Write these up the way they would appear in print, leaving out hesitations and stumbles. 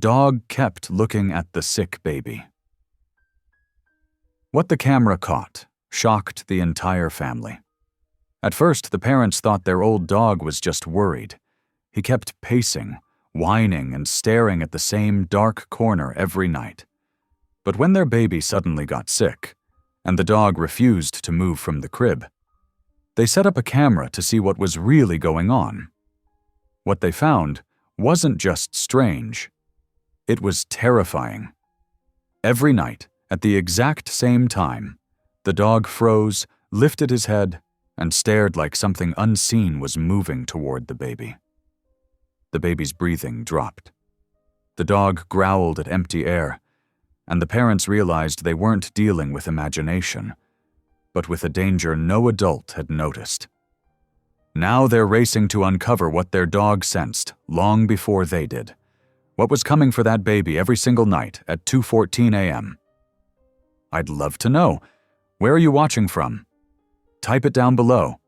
dog kept looking at the sick baby. What the camera caught shocked the entire family. At first, the parents thought their old dog was just worried. He kept pacing, whining, and staring at the same dark corner every night. But when their baby suddenly got sick, and the dog refused to move from the crib, they set up a camera to see what was really going on. What they found wasn't just strange. It was terrifying. Every night, at the exact same time, the dog froze, lifted his head, and stared like something unseen was moving toward the baby. The baby's breathing dropped. The dog growled at empty air, and the parents realized they weren't dealing with imagination, but with a danger no adult had noticed. Now they're racing to uncover what their dog sensed long before they did. What was coming for that baby every single night at 2:14 a.m.? I'd love to know. Where are you watching from? Type it down below.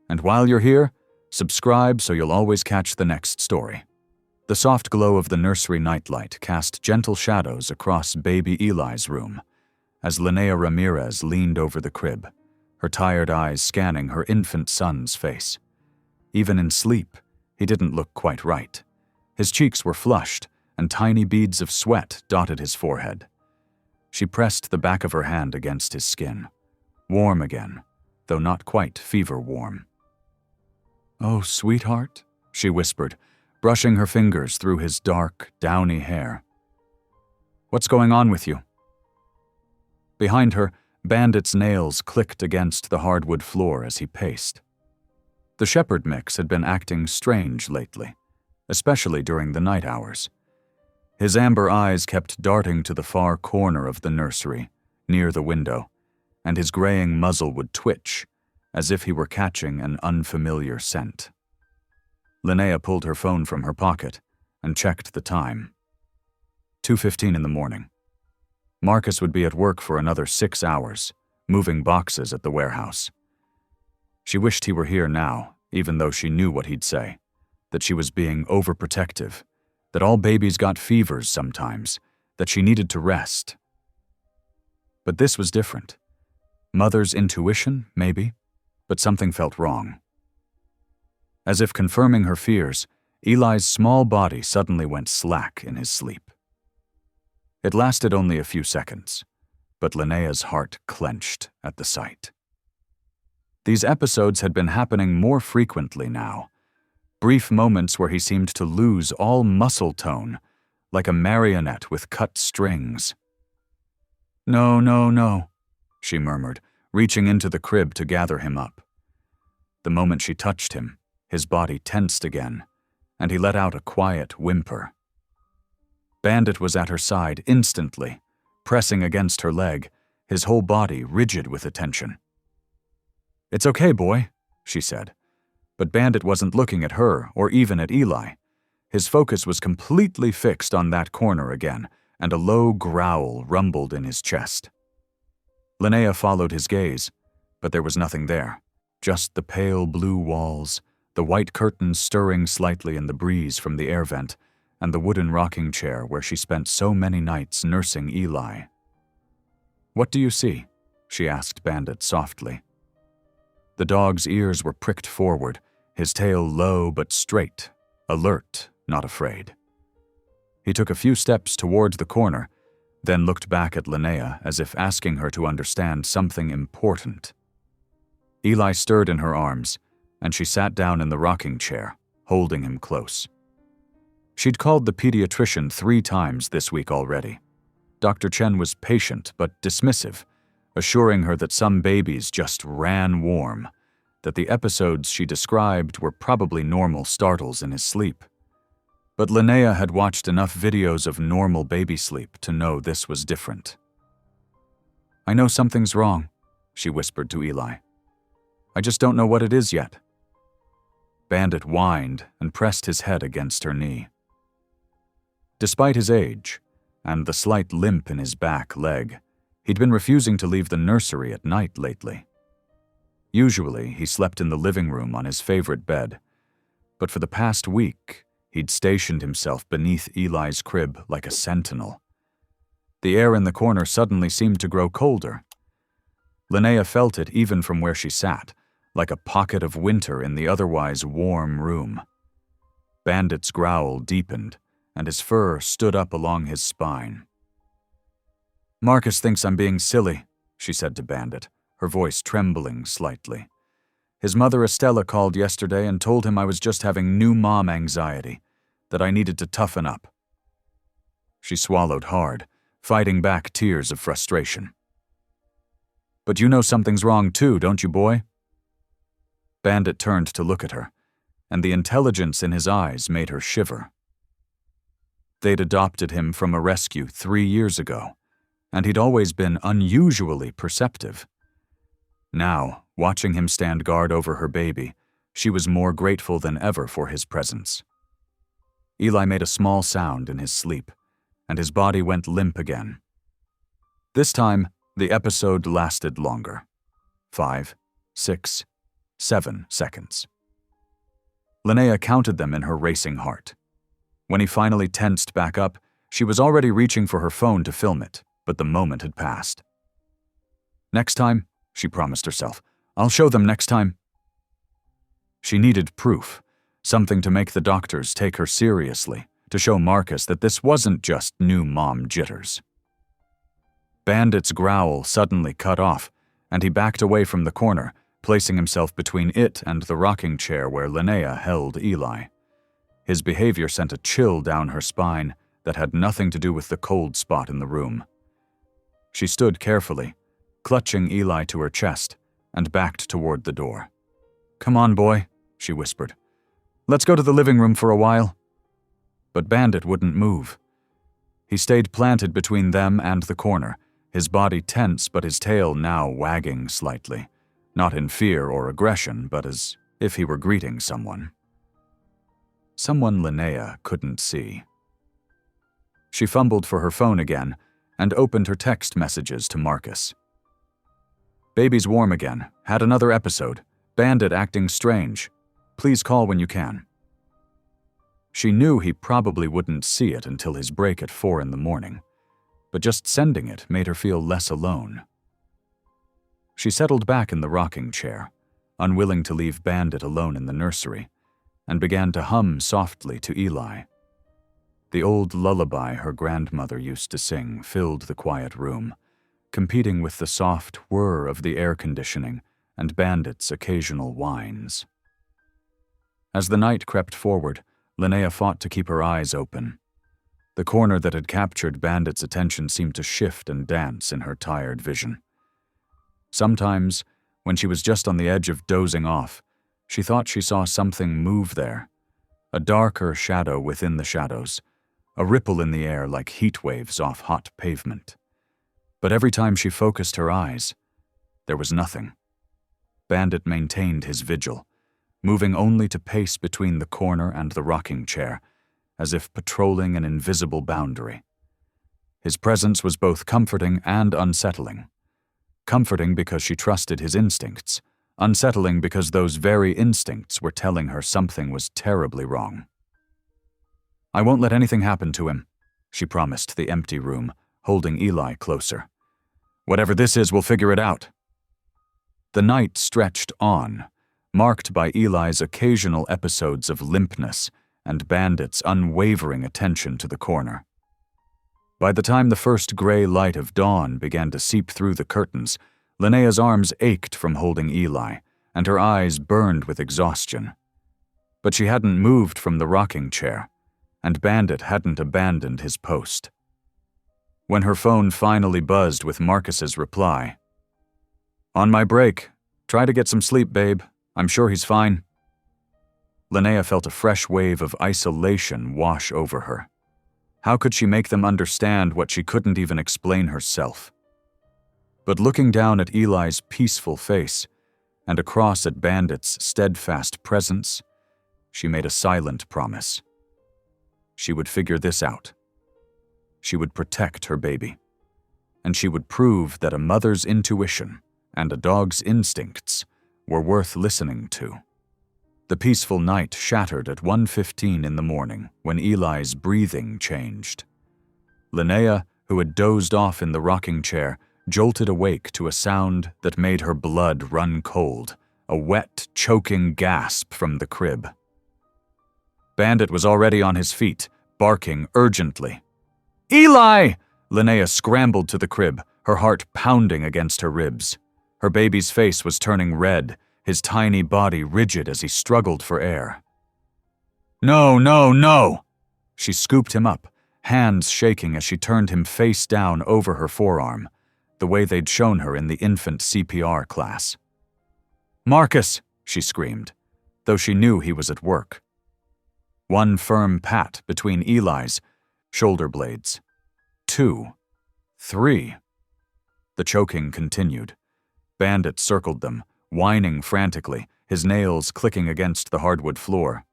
And while you're here, subscribe so you'll always catch the next story. The soft glow of the nursery nightlight cast gentle shadows across baby Eli's room as Linnea Ramirez leaned over the crib, her tired eyes scanning her infant son's face. Even in sleep, he didn't look quite right. His cheeks were flushed, and tiny beads of sweat dotted his forehead. She pressed the back of her hand against his skin, warm again, though not quite fever-warm. "Oh, sweetheart," she whispered, brushing her fingers through his dark, downy hair. "What's going on with you?" Behind her, Bandit's nails clicked against the hardwood floor as he paced. The shepherd mix had been acting strange lately, especially during the night hours. His amber eyes kept darting to the far corner of the nursery, near the window, and his graying muzzle would twitch, as if he were catching an unfamiliar scent. Linnea pulled her phone from her pocket and checked the time. 2:15 in the morning. Marcus would be at work for another 6 hours, moving boxes at the warehouse. She wished he were here now, even though she knew what he'd say, that she was being overprotective, that all babies got fevers sometimes, that she needed to rest. But this was different. Mother's intuition, maybe, but something felt wrong. As if confirming her fears, Eli's small body suddenly went slack in his sleep. It lasted only a few seconds, but Linnea's heart clenched at the sight. These episodes had been happening more frequently now, brief moments where he seemed to lose all muscle tone, like a marionette with cut strings. "No, no, no," she murmured, reaching into the crib to gather him up. The moment she touched him, his body tensed again, and he let out a quiet whimper. Bandit was at her side instantly, pressing against her leg, his whole body rigid with attention. "It's okay, boy," she said. But Bandit wasn't looking at her or even at Eli. His focus was completely fixed on that corner again, and a low growl rumbled in his chest. Linnea followed his gaze, but there was nothing there, just the pale blue walls, the white curtains stirring slightly in the breeze from the air vent, and the wooden rocking chair where she spent so many nights nursing Eli. "What do you see?" she asked Bandit softly. The dog's ears were pricked forward, his tail low but straight, alert, not afraid. He took a few steps toward the corner, then looked back at Linnea as if asking her to understand something important. Eli stirred in her arms, and she sat down in the rocking chair, holding him close. She'd called the pediatrician 3 times this week already. Dr. Chen was patient but dismissive, assuring her that some babies just ran warm, that the episodes she described were probably normal startles in his sleep. But Linnea had watched enough videos of normal baby sleep to know this was different. "I know something's wrong," she whispered to Eli. "I just don't know what it is yet." Bandit whined and pressed his head against her knee. Despite his age, and the slight limp in his back leg, he'd been refusing to leave the nursery at night lately. Usually, he slept in the living room on his favorite bed, but for the past week, He'd stationed himself beneath Eli's crib like a sentinel. The air in the corner suddenly seemed to grow colder. Linnea felt it even from where she sat, like a pocket of winter in the otherwise warm room. Bandit's growl deepened, and his fur stood up along his spine. "Marcus thinks I'm being silly," she said to Bandit, her voice trembling slightly. "His mother Estella called yesterday and told him I was just having new mom anxiety, that I needed to toughen up." She swallowed hard, fighting back tears of frustration. "But you know something's wrong too, don't you, boy?" Bandit turned to look at her, and the intelligence in his eyes made her shiver. They'd adopted him from a rescue 3 years ago, and he'd always been unusually perceptive. Now, watching him stand guard over her baby, she was more grateful than ever for his presence. Eli made a small sound in his sleep, and his body went limp again. This time, the episode lasted longer. 5, 6, 7 seconds. Linnea counted them in her racing heart. When he finally tensed back up, she was already reaching for her phone to film it, but the moment had passed. "Next time," she promised herself, "I'll show them next time." She needed proof, something to make the doctors take her seriously, to show Marcus that this wasn't just new mom jitters. Bandit's growl suddenly cut off, and he backed away from the corner, placing himself between it and the rocking chair where Linnea held Eli. His behavior sent a chill down her spine that had nothing to do with the cold spot in the room. She stood carefully, clutching Eli to her chest, and backed toward the door. "Come on, boy," she whispered. "Let's go to the living room for a while." But Bandit wouldn't move. He stayed planted between them and the corner, his body tense but his tail now wagging slightly, not in fear or aggression, but as if he were greeting someone. Someone Linnea couldn't see. She fumbled for her phone again and opened her text messages to Marcus. "Baby's warm again. Had another episode. Bandit acting strange. Please call when you can." She knew he probably wouldn't see it until his break at 4 in the morning, but just sending it made her feel less alone. She settled back in the rocking chair, unwilling to leave Bandit alone in the nursery, and began to hum softly to Eli. The old lullaby her grandmother used to sing filled the quiet room, competing with the soft whir of the air conditioning and Bandit's occasional whines. As the night crept forward, Linnea fought to keep her eyes open. The corner that had captured Bandit's attention seemed to shift and dance in her tired vision. Sometimes, when she was just on the edge of dozing off, she thought she saw something move there, a darker shadow within the shadows, a ripple in the air like heat waves off hot pavement. But every time she focused her eyes, there was nothing. Bandit maintained his vigil, moving only to pace between the corner and the rocking chair, as if patrolling an invisible boundary. His presence was both comforting and unsettling. Comforting because she trusted his instincts, unsettling because those very instincts were telling her something was terribly wrong. "I won't let anything happen to him," she promised the empty room, holding Eli closer. "Whatever this is, we'll figure it out." The night stretched on, marked by Eli's occasional episodes of limpness and Bandit's unwavering attention to the corner. By the time the first gray light of dawn began to seep through the curtains, Linnea's arms ached from holding Eli, and her eyes burned with exhaustion. But she hadn't moved from the rocking chair, and Bandit hadn't abandoned his post. When her phone finally buzzed with Marcus's reply, "On my break. Try to get some sleep, babe. I'm sure he's fine." Linnea felt a fresh wave of isolation wash over her. How could she make them understand what she couldn't even explain herself? But looking down at Eli's peaceful face and across at Bandit's steadfast presence, she made a silent promise. She would figure this out. She would protect her baby, and she would prove that a mother's intuition and a dog's instincts were worth listening to. The peaceful night shattered at 1:15 in the morning when Eli's breathing changed. Linnea, who had dozed off in the rocking chair, jolted awake to a sound that made her blood run cold, a wet, choking gasp from the crib. Bandit was already on his feet, barking urgently. "Eli!" Linnea scrambled to the crib, her heart pounding against her ribs. Her baby's face was turning red, his tiny body rigid as he struggled for air. "No, no, no!" She scooped him up, hands shaking as she turned him face down over her forearm, the way they'd shown her in the infant CPR class. "Marcus!" she screamed, though she knew he was at work. One firm pat between Eli's shoulder blades. 2, 3. The choking continued. Bandit circled them, whining frantically, his nails clicking against the hardwood floor.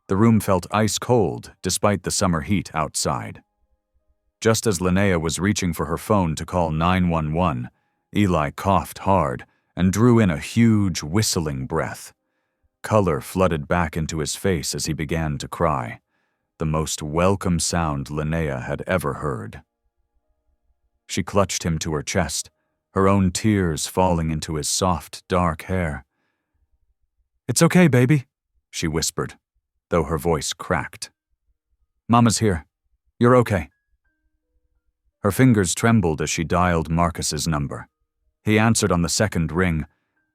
The room felt ice cold despite the summer heat outside. Just as Linnea was reaching for her phone to call 911, Eli coughed hard and drew in a huge, whistling breath. Color flooded back into his face as he began to cry, the most welcome sound Linnea had ever heard. She clutched him to her chest, her own tears falling into his soft, dark hair. "It's okay, baby," she whispered, though her voice cracked. "Mama's here. You're okay." Her fingers trembled as she dialed Marcus's number. He answered on the second ring,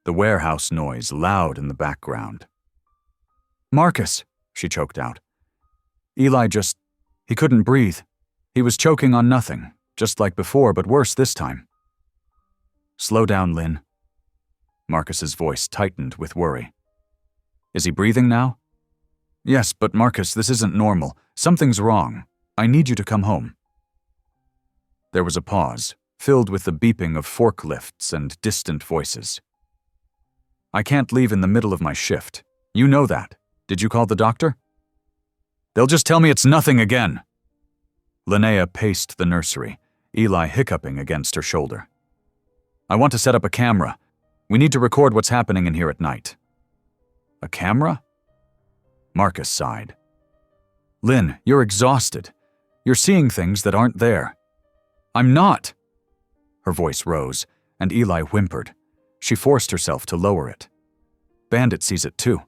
the warehouse noise loud in the background. "Marcus," she choked out. "Eli he couldn't breathe. He was choking on nothing, just like before, but worse this time." "Slow down, Lynn." Marcus's voice tightened with worry. "Is he breathing now?" "Yes, but Marcus, this isn't normal. Something's wrong. I need you to come home." There was a pause, filled with the beeping of forklifts and distant voices. "I can't leave in the middle of my shift. You know that. Did you call the doctor?" "They'll just tell me it's nothing again." Linnea paced the nursery, Eli hiccuping against her shoulder. "I want to set up a camera. We need to record what's happening in here at night." "A camera?" Marcus sighed. "Lynn, you're exhausted. You're seeing things that aren't there." "I'm not." Her voice rose, and Eli whimpered. She forced herself to lower it. "Bandit sees it too.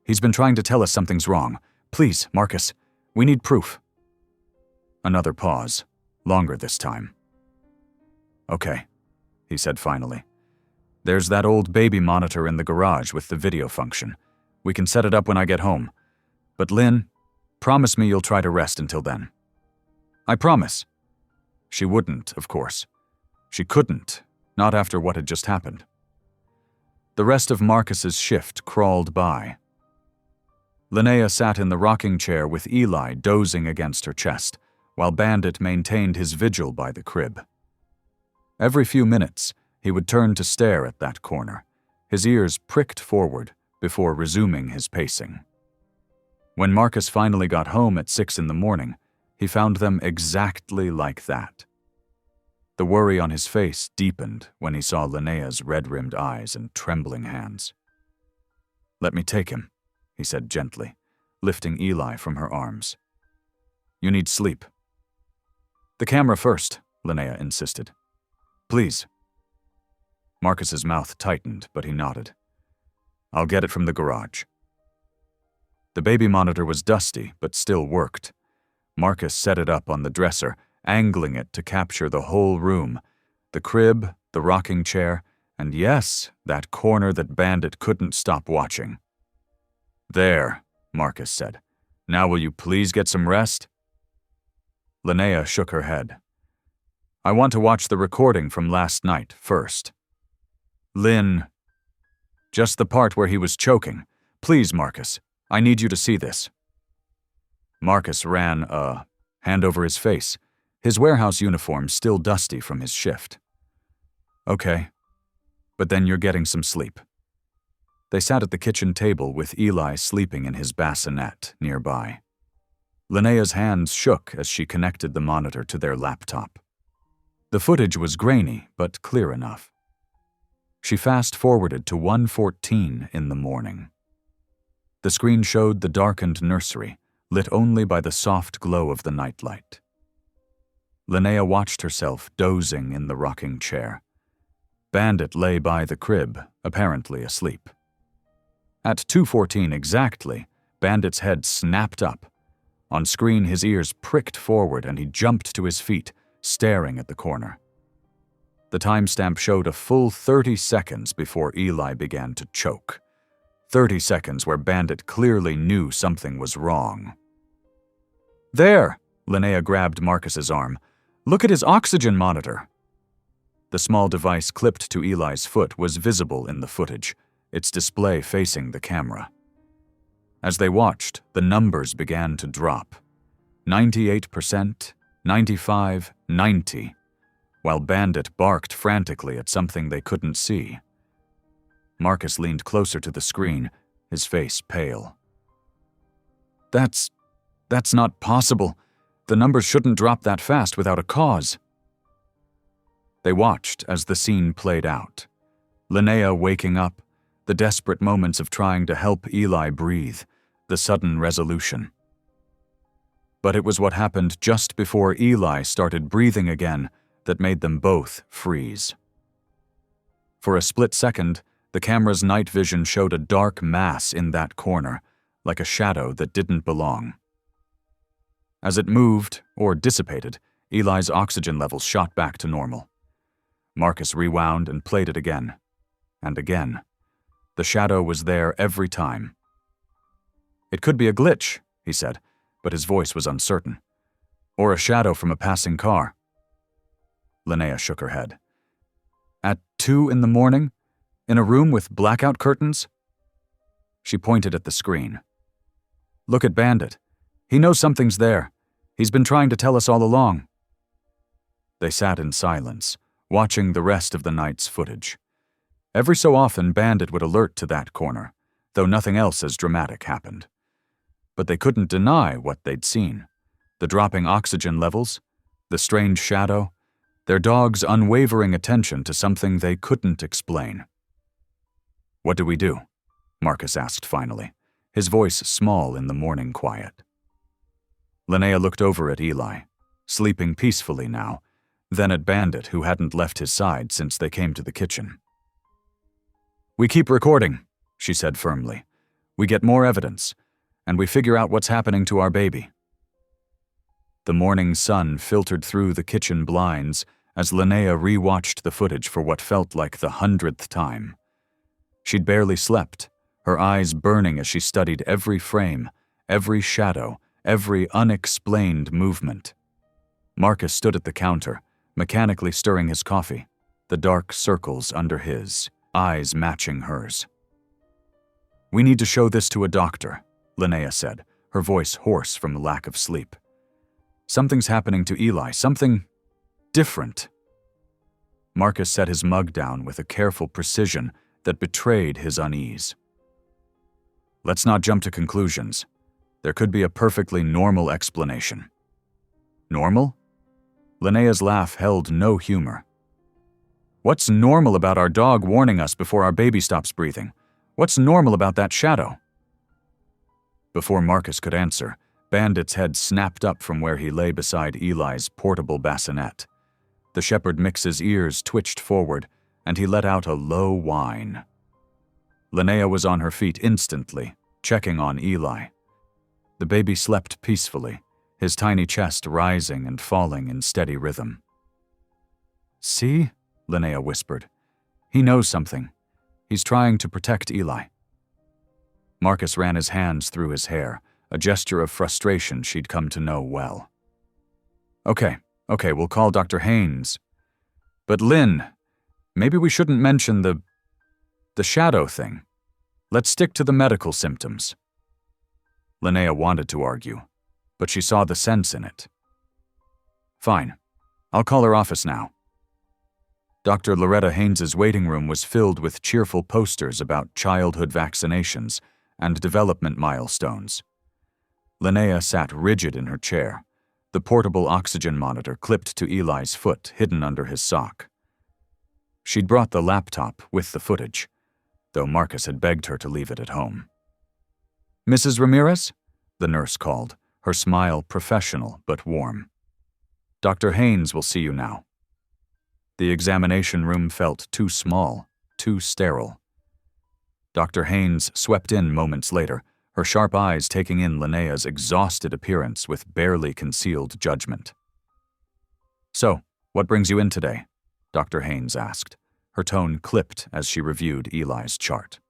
He's been trying to tell us something's wrong. Please, Marcus, we need proof." Another pause, longer this time. "Okay," he said finally. "There's that old baby monitor in the garage with the video function. We can set it up when I get home. But Lynn, promise me you'll try to rest until then." "I promise." She wouldn't, of course. She couldn't, not after what had just happened. The rest of Marcus's shift crawled by. Linnea sat in the rocking chair with Eli dozing against her chest, while Bandit maintained his vigil by the crib. Every few minutes, he would turn to stare at that corner, his ears pricked forward before resuming his pacing. When Marcus finally got home at 6 in the morning, he found them exactly like that. The worry on his face deepened when he saw Linnea's red-rimmed eyes and trembling hands. "Let me take him," he said gently, lifting Eli from her arms. "You need sleep." "The camera first," Linnea insisted. "Please." Marcus's mouth tightened, but he nodded. "I'll get it from the garage." The baby monitor was dusty, but still worked. Marcus set it up on the dresser, angling it to capture the whole room, the crib, the rocking chair, and yes, that corner that Bandit couldn't stop watching. "There," Marcus said. "Now will you please get some rest?" Linnea shook her head. "I want to watch the recording from last night first." "Lynn." "Just the part where he was choking. Please, Marcus. I need you to see this." Marcus ran a hand over his face, his warehouse uniform still dusty from his shift. "Okay, but then you're getting some sleep." They sat at the kitchen table with Eli sleeping in his bassinet nearby. Linnea's hands shook as she connected the monitor to their laptop. The footage was grainy, but clear enough. She fast-forwarded to 1:14 in the morning. The screen showed the darkened nursery, lit only by the soft glow of the nightlight. Linnea watched herself dozing in the rocking chair. Bandit lay by the crib, apparently asleep. At 2:14 exactly, Bandit's head snapped up. On screen, his ears pricked forward and he jumped to his feet, staring at the corner. The timestamp showed a full 30 seconds before Eli began to choke. 30 seconds where Bandit clearly knew something was wrong. "There!" Linnea grabbed Marcus's arm. "Look at his oxygen monitor." The small device clipped to Eli's foot was visible in the footage, its display facing the camera. As they watched, the numbers began to drop. 98%, 95, 90, while Bandit barked frantically at something they couldn't see. Marcus leaned closer to the screen, his face pale. That's not possible. The numbers shouldn't drop that fast without a cause." They watched as the scene played out. Linnea waking up, the desperate moments of trying to help Eli breathe, the sudden resolution. But it was what happened just before Eli started breathing again that made them both freeze. For a split second, the camera's night vision showed a dark mass in that corner, like a shadow that didn't belong. As it moved, or dissipated, Eli's oxygen levels shot back to normal. Marcus rewound and played it again. And again. The shadow was there every time. "It could be a glitch," he said, but his voice was uncertain. "Or a shadow from a passing car." Linnea shook her head. "At 2 in the morning? In a room with blackout curtains?" She pointed at the screen. "Look at Bandit. He knows something's there. He's been trying to tell us all along." They sat in silence, watching the rest of the night's footage. Every so often, Bandit would alert to that corner, though nothing else as dramatic happened. But they couldn't deny what they'd seen. The dropping oxygen levels, the strange shadow, their dog's unwavering attention to something they couldn't explain. "What do we do?" Marcus asked finally, his voice small in the morning quiet. Linnea looked over at Eli, sleeping peacefully now, then at Bandit, who hadn't left his side since they came to the kitchen. "We keep recording," she said firmly. "We get more evidence, and we figure out what's happening to our baby." The morning sun filtered through the kitchen blinds as Linnea rewatched the footage for what felt like the 100th time. She'd barely slept, her eyes burning as she studied every frame, every shadow, every unexplained movement. Marcus stood at the counter, mechanically stirring his coffee, the dark circles under his, eyes matching hers. "We need to show this to a doctor," Linnea said, her voice hoarse from lack of sleep. "Something's happening to Eli, something different." Marcus set his mug down with a careful precision that betrayed his unease. "Let's not jump to conclusions. There could be a perfectly normal explanation." "Normal?" Linnea's laugh held no humor. "What's normal about our dog warning us before our baby stops breathing? What's normal about that shadow?" Before Marcus could answer, Bandit's head snapped up from where he lay beside Eli's portable bassinet. The shepherd mix's ears twitched forward, and he let out a low whine. Linnea was on her feet instantly, checking on Eli. The baby slept peacefully, his tiny chest rising and falling in steady rhythm. "See?" Linnea whispered. "He knows something. He's trying to protect Eli." Marcus ran his hands through his hair, a gesture of frustration she'd come to know well. Okay, we'll call Dr. Haynes. But Lynn, maybe we shouldn't mention the shadow thing. Let's stick to the medical symptoms." Linnea wanted to argue, but she saw the sense in it. "Fine. I'll call her office now." Dr. Loretta Haynes's waiting room was filled with cheerful posters about childhood vaccinations and development milestones. Linnea sat rigid in her chair, the portable oxygen monitor clipped to Eli's foot hidden under his sock. She'd brought the laptop with the footage, though Marcus had begged her to leave it at home. Mrs. Ramirez? The nurse called, her smile professional but warm. Dr. Haynes will see you now. The examination room felt too small, too sterile. Dr. Haynes swept in moments later, her sharp eyes taking in Linnea's exhausted appearance with barely concealed judgment. So, what brings you in today? Dr. Haynes asked, her tone clipped as she reviewed Eli's chart.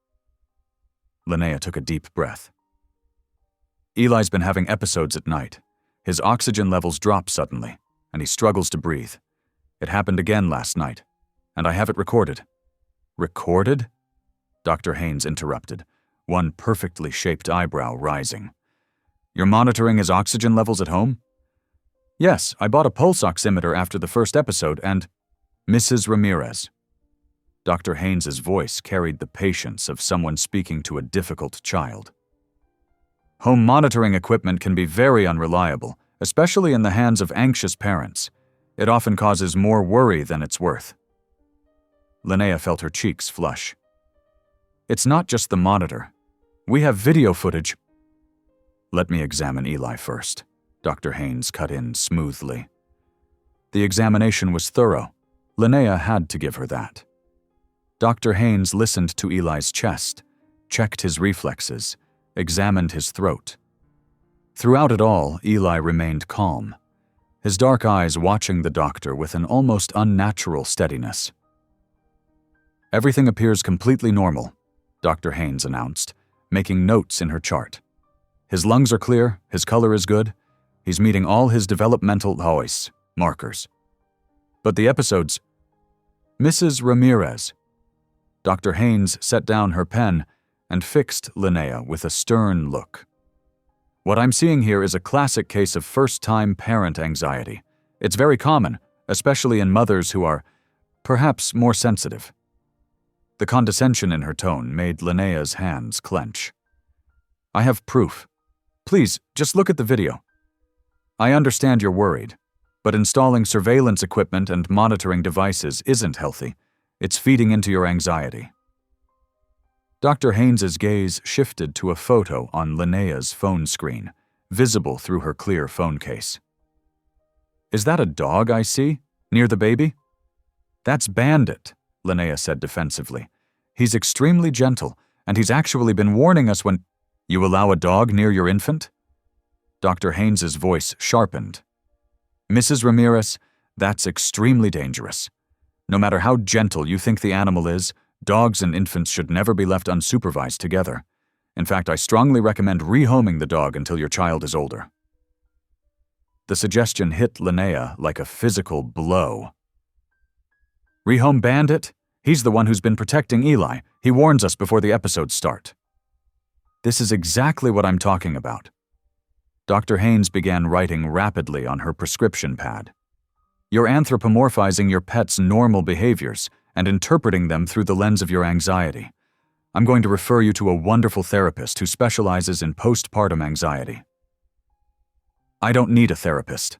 Linnea took a deep breath. Eli's been having episodes at night. His oxygen levels drop suddenly, and he struggles to breathe. It happened again last night, and I have it recorded. Recorded? Dr. Haynes interrupted, one perfectly shaped eyebrow rising. You're monitoring his oxygen levels at home? Yes, I bought a pulse oximeter after the first episode, and Mrs. Ramirez. Dr. Haynes's voice carried the patience of someone speaking to a difficult child. Home monitoring equipment can be very unreliable, especially in the hands of anxious parents. It often causes more worry than it's worth. Linnea felt her cheeks flush. It's not just the monitor. We have video footage. Let me examine Eli first, Dr. Haynes cut in smoothly. The examination was thorough. Linnea had to give her that. Dr. Haynes listened to Eli's chest, checked his reflexes, examined his throat. Throughout it all, Eli remained calm, his dark eyes watching the doctor with an almost unnatural steadiness. Everything appears completely normal, Dr. Haynes announced, making notes in her chart. His lungs are clear, his color is good, he's meeting all his developmental markers. But the episodes... Mrs. Ramirez. Dr. Haynes set down her pen and fixed Linnea with a stern look. What I'm seeing here is a classic case of first-time parent anxiety. It's very common, especially in mothers who are, perhaps, more sensitive. The condescension in her tone made Linnea's hands clench. I have proof. Please, just look at the video. I understand you're worried, but installing surveillance equipment and monitoring devices isn't healthy. It's feeding into your anxiety. Dr. Haynes's gaze shifted to a photo on Linnea's phone screen, visible through her clear phone case. Is that a dog I see, near the baby? That's Bandit, Linnea said defensively. He's extremely gentle, and he's actually been warning us when... You allow a dog near your infant? Dr. Haynes's voice sharpened. Mrs. Ramirez, that's extremely dangerous. No matter how gentle you think the animal is, dogs and infants should never be left unsupervised together. In fact, I strongly recommend rehoming the dog until your child is older. The suggestion hit Linnea like a physical blow. Rehome Bandit? He's the one who's been protecting Eli. He warns us before the episodes start. This is exactly what I'm talking about. Dr. Haynes began writing rapidly on her prescription pad. You're anthropomorphizing your pet's normal behaviors and interpreting them through the lens of your anxiety. I'm going to refer you to a wonderful therapist who specializes in postpartum anxiety. I don't need a therapist.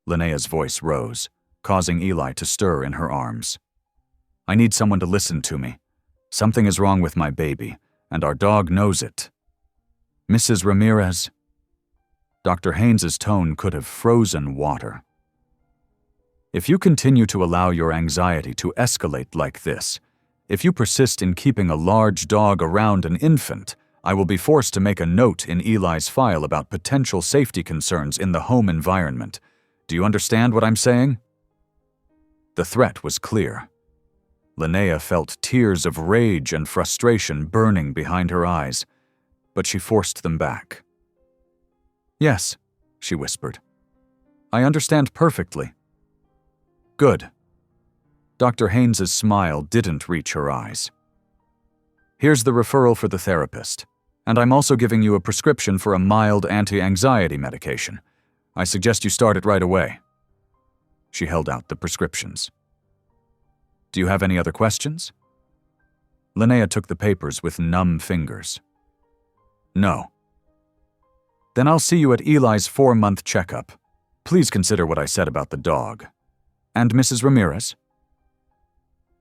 Linnea's voice rose, causing Eli to stir in her arms. I need someone to listen to me. Something is wrong with my baby, and our dog knows it. Mrs. Ramirez. Dr. Haynes's tone could have frozen water. If you continue to allow your anxiety to escalate like this, if you persist in keeping a large dog around an infant, I will be forced to make a note in Eli's file about potential safety concerns in the home environment. Do you understand what I'm saying? The threat was clear. Linnea felt tears of rage and frustration burning behind her eyes, but she forced them back. Yes, she whispered. I understand perfectly. Good. Dr. Haynes's smile didn't reach her eyes. Here's the referral for the therapist, and I'm also giving you a prescription for a mild anti-anxiety medication. I suggest you start it right away. She held out the prescriptions. Do you have any other questions? Linnea took the papers with numb fingers. No. Then I'll see you at Eli's 4-month checkup. Please consider what I said about the dog. And Mrs. Ramirez?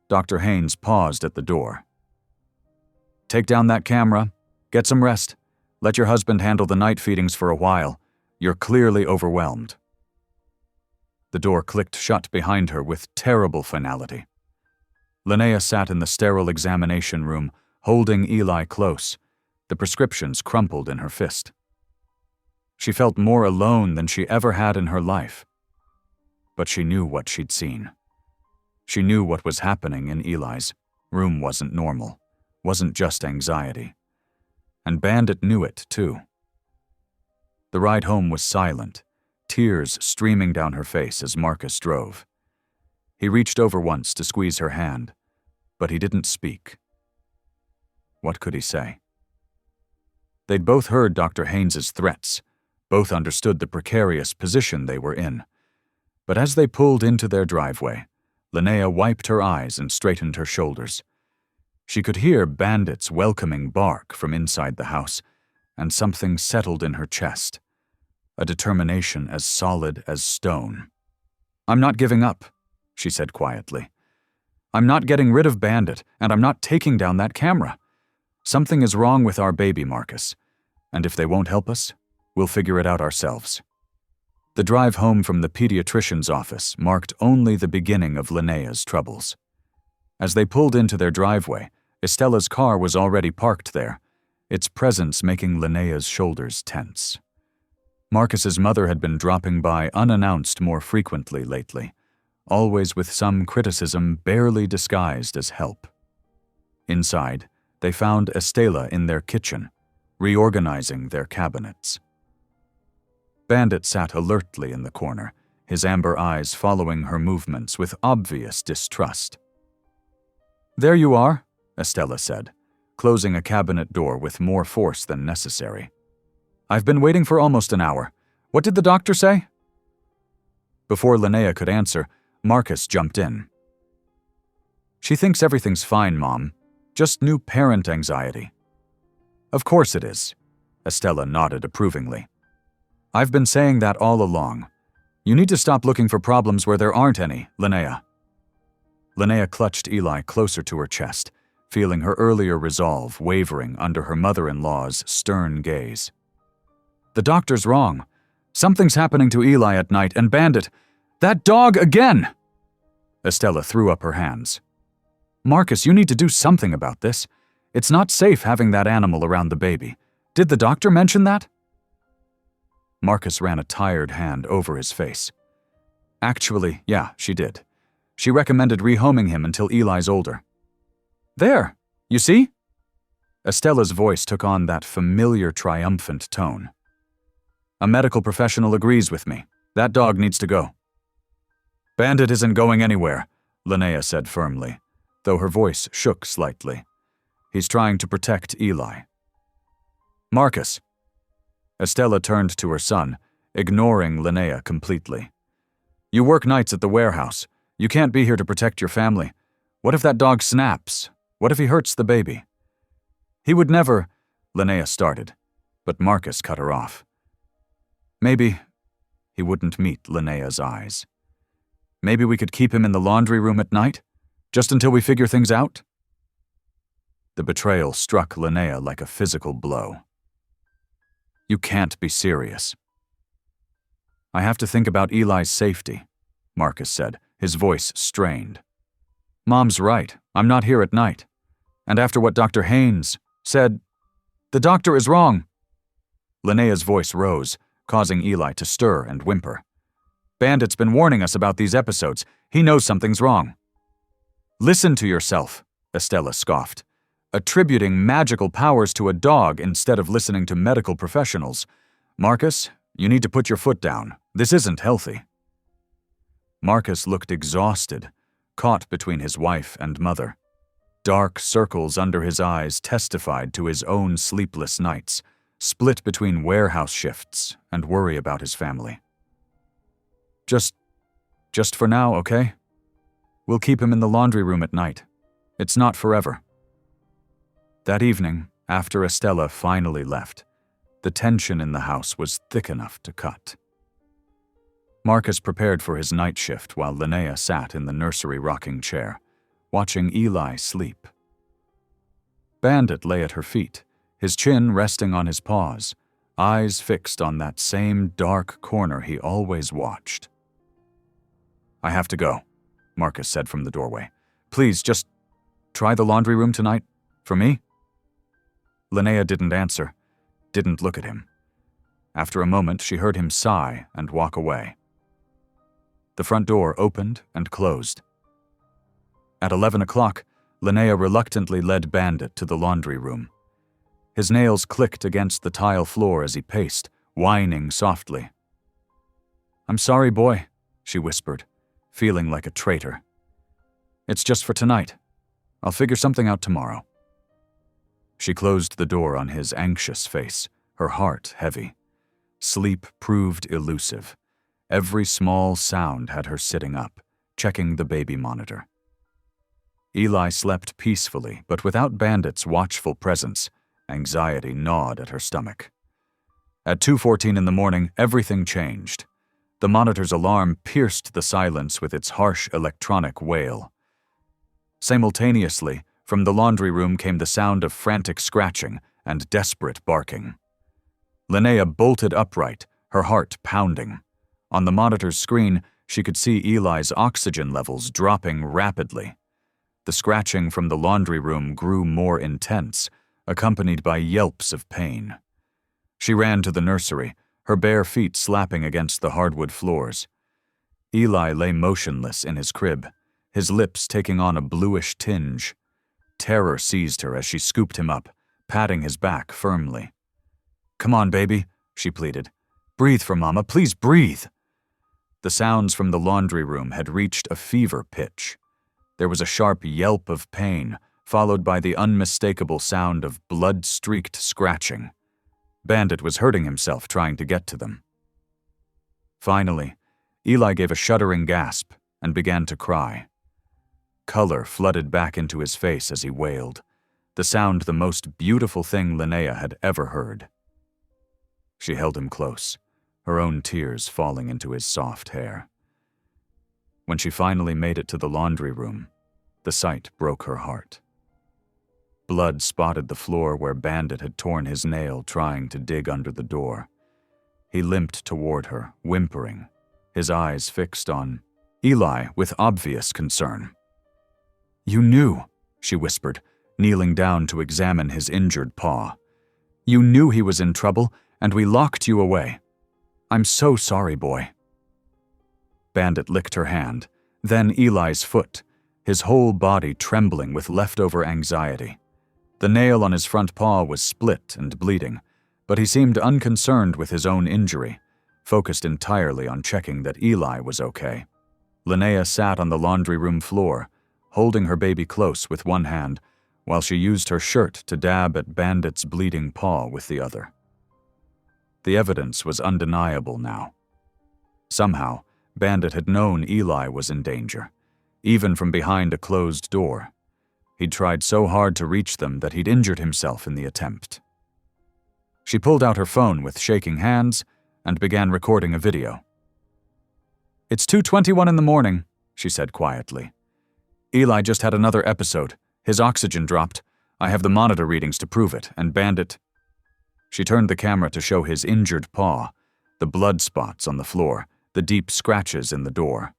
Dr. Haynes paused at the door. Take down that camera. Get some rest. Let your husband handle the night feedings for a while. You're clearly overwhelmed." The door clicked shut behind her with terrible finality. Linnea sat in the sterile examination room, holding Eli close, the prescriptions crumpled in her fist. She felt more alone than she ever had in her life. But she knew what she'd seen. She knew what was happening in Eli's room wasn't normal, wasn't just anxiety. And Bandit knew it, too. The ride home was silent, tears streaming down her face as Marcus drove. He reached over once to squeeze her hand, but he didn't speak. What could he say? They'd both heard Dr. Haynes's threats, both understood the precarious position they were in. But as they pulled into their driveway, Linnea wiped her eyes and straightened her shoulders. She could hear Bandit's welcoming bark from inside the house, and something settled in her chest, a determination as solid as stone. "I'm not giving up," she said quietly. "I'm not getting rid of Bandit, and I'm not taking down that camera. Something is wrong with our baby, Marcus, and if they won't help us, we'll figure it out ourselves." The drive home from the pediatrician's office marked only the beginning of Linnea's troubles. As they pulled into their driveway, Estella's car was already parked there, its presence making Linnea's shoulders tense. Marcus's mother had been dropping by unannounced more frequently lately, always with some criticism barely disguised as help. Inside, they found Estella in their kitchen, reorganizing their cabinets. Bandit sat alertly in the corner, his amber eyes following her movements with obvious distrust. "There you are," Estella said, closing a cabinet door with more force than necessary. "I've been waiting for almost an hour. What did the doctor say?" Before Linnea could answer, Marcus jumped in. "She thinks everything's fine, Mom. Just new parent anxiety." "Of course it is," Estella nodded approvingly. "I've been saying that all along. You need to stop looking for problems where there aren't any, Linnea." Linnea clutched Eli closer to her chest, feeling her earlier resolve wavering under her mother-in-law's stern gaze. "The doctor's wrong. Something's happening to Eli at night, and Bandit— that dog again!" Estella threw up her hands. "Marcus, you need to do something about this. It's not safe having that animal around the baby. Did the doctor mention that?" Marcus ran a tired hand over his face. "Actually, yeah, she did. She recommended rehoming him until Eli's older." "There, you see?" Estella's voice took on that familiar triumphant tone. "A medical professional agrees with me. That dog needs to go." "Bandit isn't going anywhere," Linnea said firmly, though her voice shook slightly. "He's trying to protect Eli." "Marcus." Estella turned to her son, ignoring Linnea completely. "You work nights at the warehouse. You can't be here to protect your family. What if that dog snaps? What if he hurts the baby?" "He would never," Linnea started, but Marcus cut her off. "Maybe," he wouldn't meet Linnea's eyes. "Maybe we could keep him in the laundry room at night, just until we figure things out?" The betrayal struck Linnea like a physical blow. "You can't be serious." "I have to think about Eli's safety," Marcus said, his voice strained. "Mom's right. I'm not here at night. And after what Dr. Haynes said, the doctor is wrong." Linnea's voice rose, causing Eli to stir and whimper. "Bandit's been warning us about these episodes. He knows something's wrong." "Listen to yourself," Estella scoffed, attributing magical powers to a dog instead of listening to medical professionals. "Marcus, you need to put your foot down. This isn't healthy." Marcus looked exhausted, caught between his wife and mother. Dark circles under his eyes testified to his own sleepless nights, split between warehouse shifts and worry about his family. Just for now, okay? We'll keep him in the laundry room at night. It's not forever." That evening, after Estella finally left, the tension in the house was thick enough to cut. Marcus prepared for his night shift while Linnea sat in the nursery rocking chair, watching Eli sleep. Bandit lay at her feet, his chin resting on his paws, eyes fixed on that same dark corner he always watched. "I have to go," Marcus said from the doorway. "Please, just try the laundry room tonight, for me?" Linnea didn't answer, didn't look at him. After a moment, she heard him sigh and walk away. The front door opened and closed. At 11 o'clock, Linnea reluctantly led Bandit to the laundry room. His nails clicked against the tile floor as he paced, whining softly. "I'm sorry, boy," she whispered, feeling like a traitor. "It's just for tonight. I'll figure something out tomorrow." She closed the door on his anxious face, her heart heavy. Sleep proved elusive. Every small sound had her sitting up, checking the baby monitor. Eli slept peacefully, but without Bandit's watchful presence, anxiety gnawed at her stomach. At 2:14 in the morning, everything changed. The monitor's alarm pierced the silence with its harsh electronic wail. Simultaneously, from the laundry room came the sound of frantic scratching and desperate barking. Linnea bolted upright, her heart pounding. On the monitor's screen, she could see Eli's oxygen levels dropping rapidly. The scratching from the laundry room grew more intense, accompanied by yelps of pain. She ran to the nursery, her bare feet slapping against the hardwood floors. Eli lay motionless in his crib, his lips taking on a bluish tinge. Terror seized her as she scooped him up, patting his back firmly. "Come on, baby," she pleaded. "Breathe for Mama, please breathe." The sounds from the laundry room had reached a fever pitch. There was a sharp yelp of pain, followed by the unmistakable sound of blood-streaked scratching. Bandit was hurting himself trying to get to them. Finally, Eli gave a shuddering gasp and began to cry. Color flooded back into his face as he wailed, the sound the most beautiful thing Linnea had ever heard. She held him close, her own tears falling into his soft hair. When she finally made it to the laundry room, the sight broke her heart. Blood spotted the floor where Bandit had torn his nail trying to dig under the door. He limped toward her, whimpering, his eyes fixed on Eli with obvious concern. "You knew," she whispered, kneeling down to examine his injured paw. "You knew he was in trouble, and we locked you away. I'm so sorry, boy." Bandit licked her hand, then Eli's foot, his whole body trembling with leftover anxiety. The nail on his front paw was split and bleeding, but he seemed unconcerned with his own injury, focused entirely on checking that Eli was okay. Linnea sat on the laundry room floor, holding her baby close with one hand, while she used her shirt to dab at Bandit's bleeding paw with the other. The evidence was undeniable now. Somehow, Bandit had known Eli was in danger, even from behind a closed door. He'd tried so hard to reach them that he'd injured himself in the attempt. She pulled out her phone with shaking hands and began recording a video. "It's 2:21 in the morning," she said quietly. "Eli just had another episode. His oxygen dropped. I have the monitor readings to prove it, and Bandit—" She turned the camera to show his injured paw, the blood spots on the floor, the deep scratches in the door.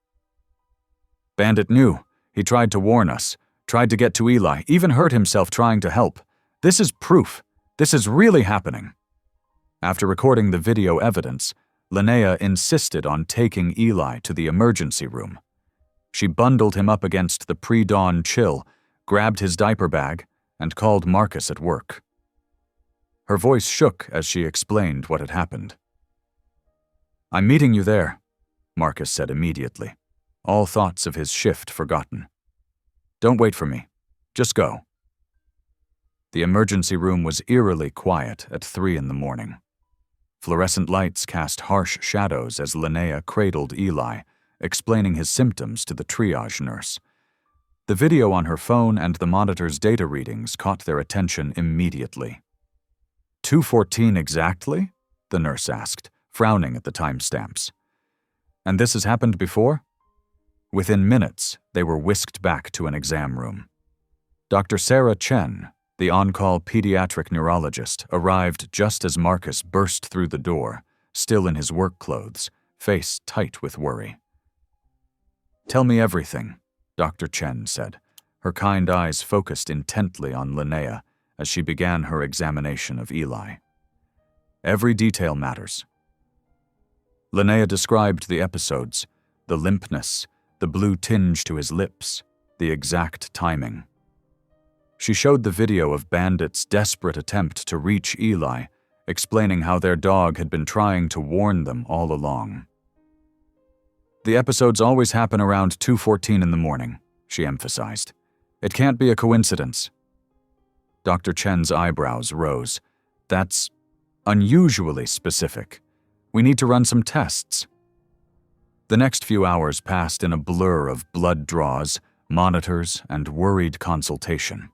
"Bandit knew. He tried to warn us, tried to get to Eli, even hurt himself trying to help. This is proof. This is really happening." After recording the video evidence, Linnea insisted on taking Eli to the emergency room. She bundled him up against the pre-dawn chill, grabbed his diaper bag, and called Marcus at work. Her voice shook as she explained what had happened. "I'm meeting you there," Marcus said immediately, all thoughts of his shift forgotten. "Don't wait for me. Just go." The emergency room was eerily quiet at 3 in the morning. Fluorescent lights cast harsh shadows as Linnea cradled Eli, explaining his symptoms to the triage nurse. The video on her phone and the monitor's data readings caught their attention immediately. 2:14 exactly? The nurse asked, frowning at the timestamps. "And this has happened before?" Within minutes, they were whisked back to an exam room. Dr. Sarah Chen, The on-call pediatric neurologist arrived just as Marcus burst through the door, still in his work clothes, face tight with worry. "Tell me everything," Dr. Chen said, her kind eyes focused intently on Linnea as she began her examination of Eli. "Every detail matters." Linnea described the episodes, the limpness, the blue tinge to his lips, the exact timing. She showed the video of Bandit's desperate attempt to reach Eli, explaining how their dog had been trying to warn them all along. "The episodes always happen around 2:14 in the morning," she emphasized. "It can't be a coincidence." Dr. Chen's eyebrows rose. "That's unusually specific. We need to run some tests." The next few hours passed in a blur of blood draws, monitors, and worried consultation.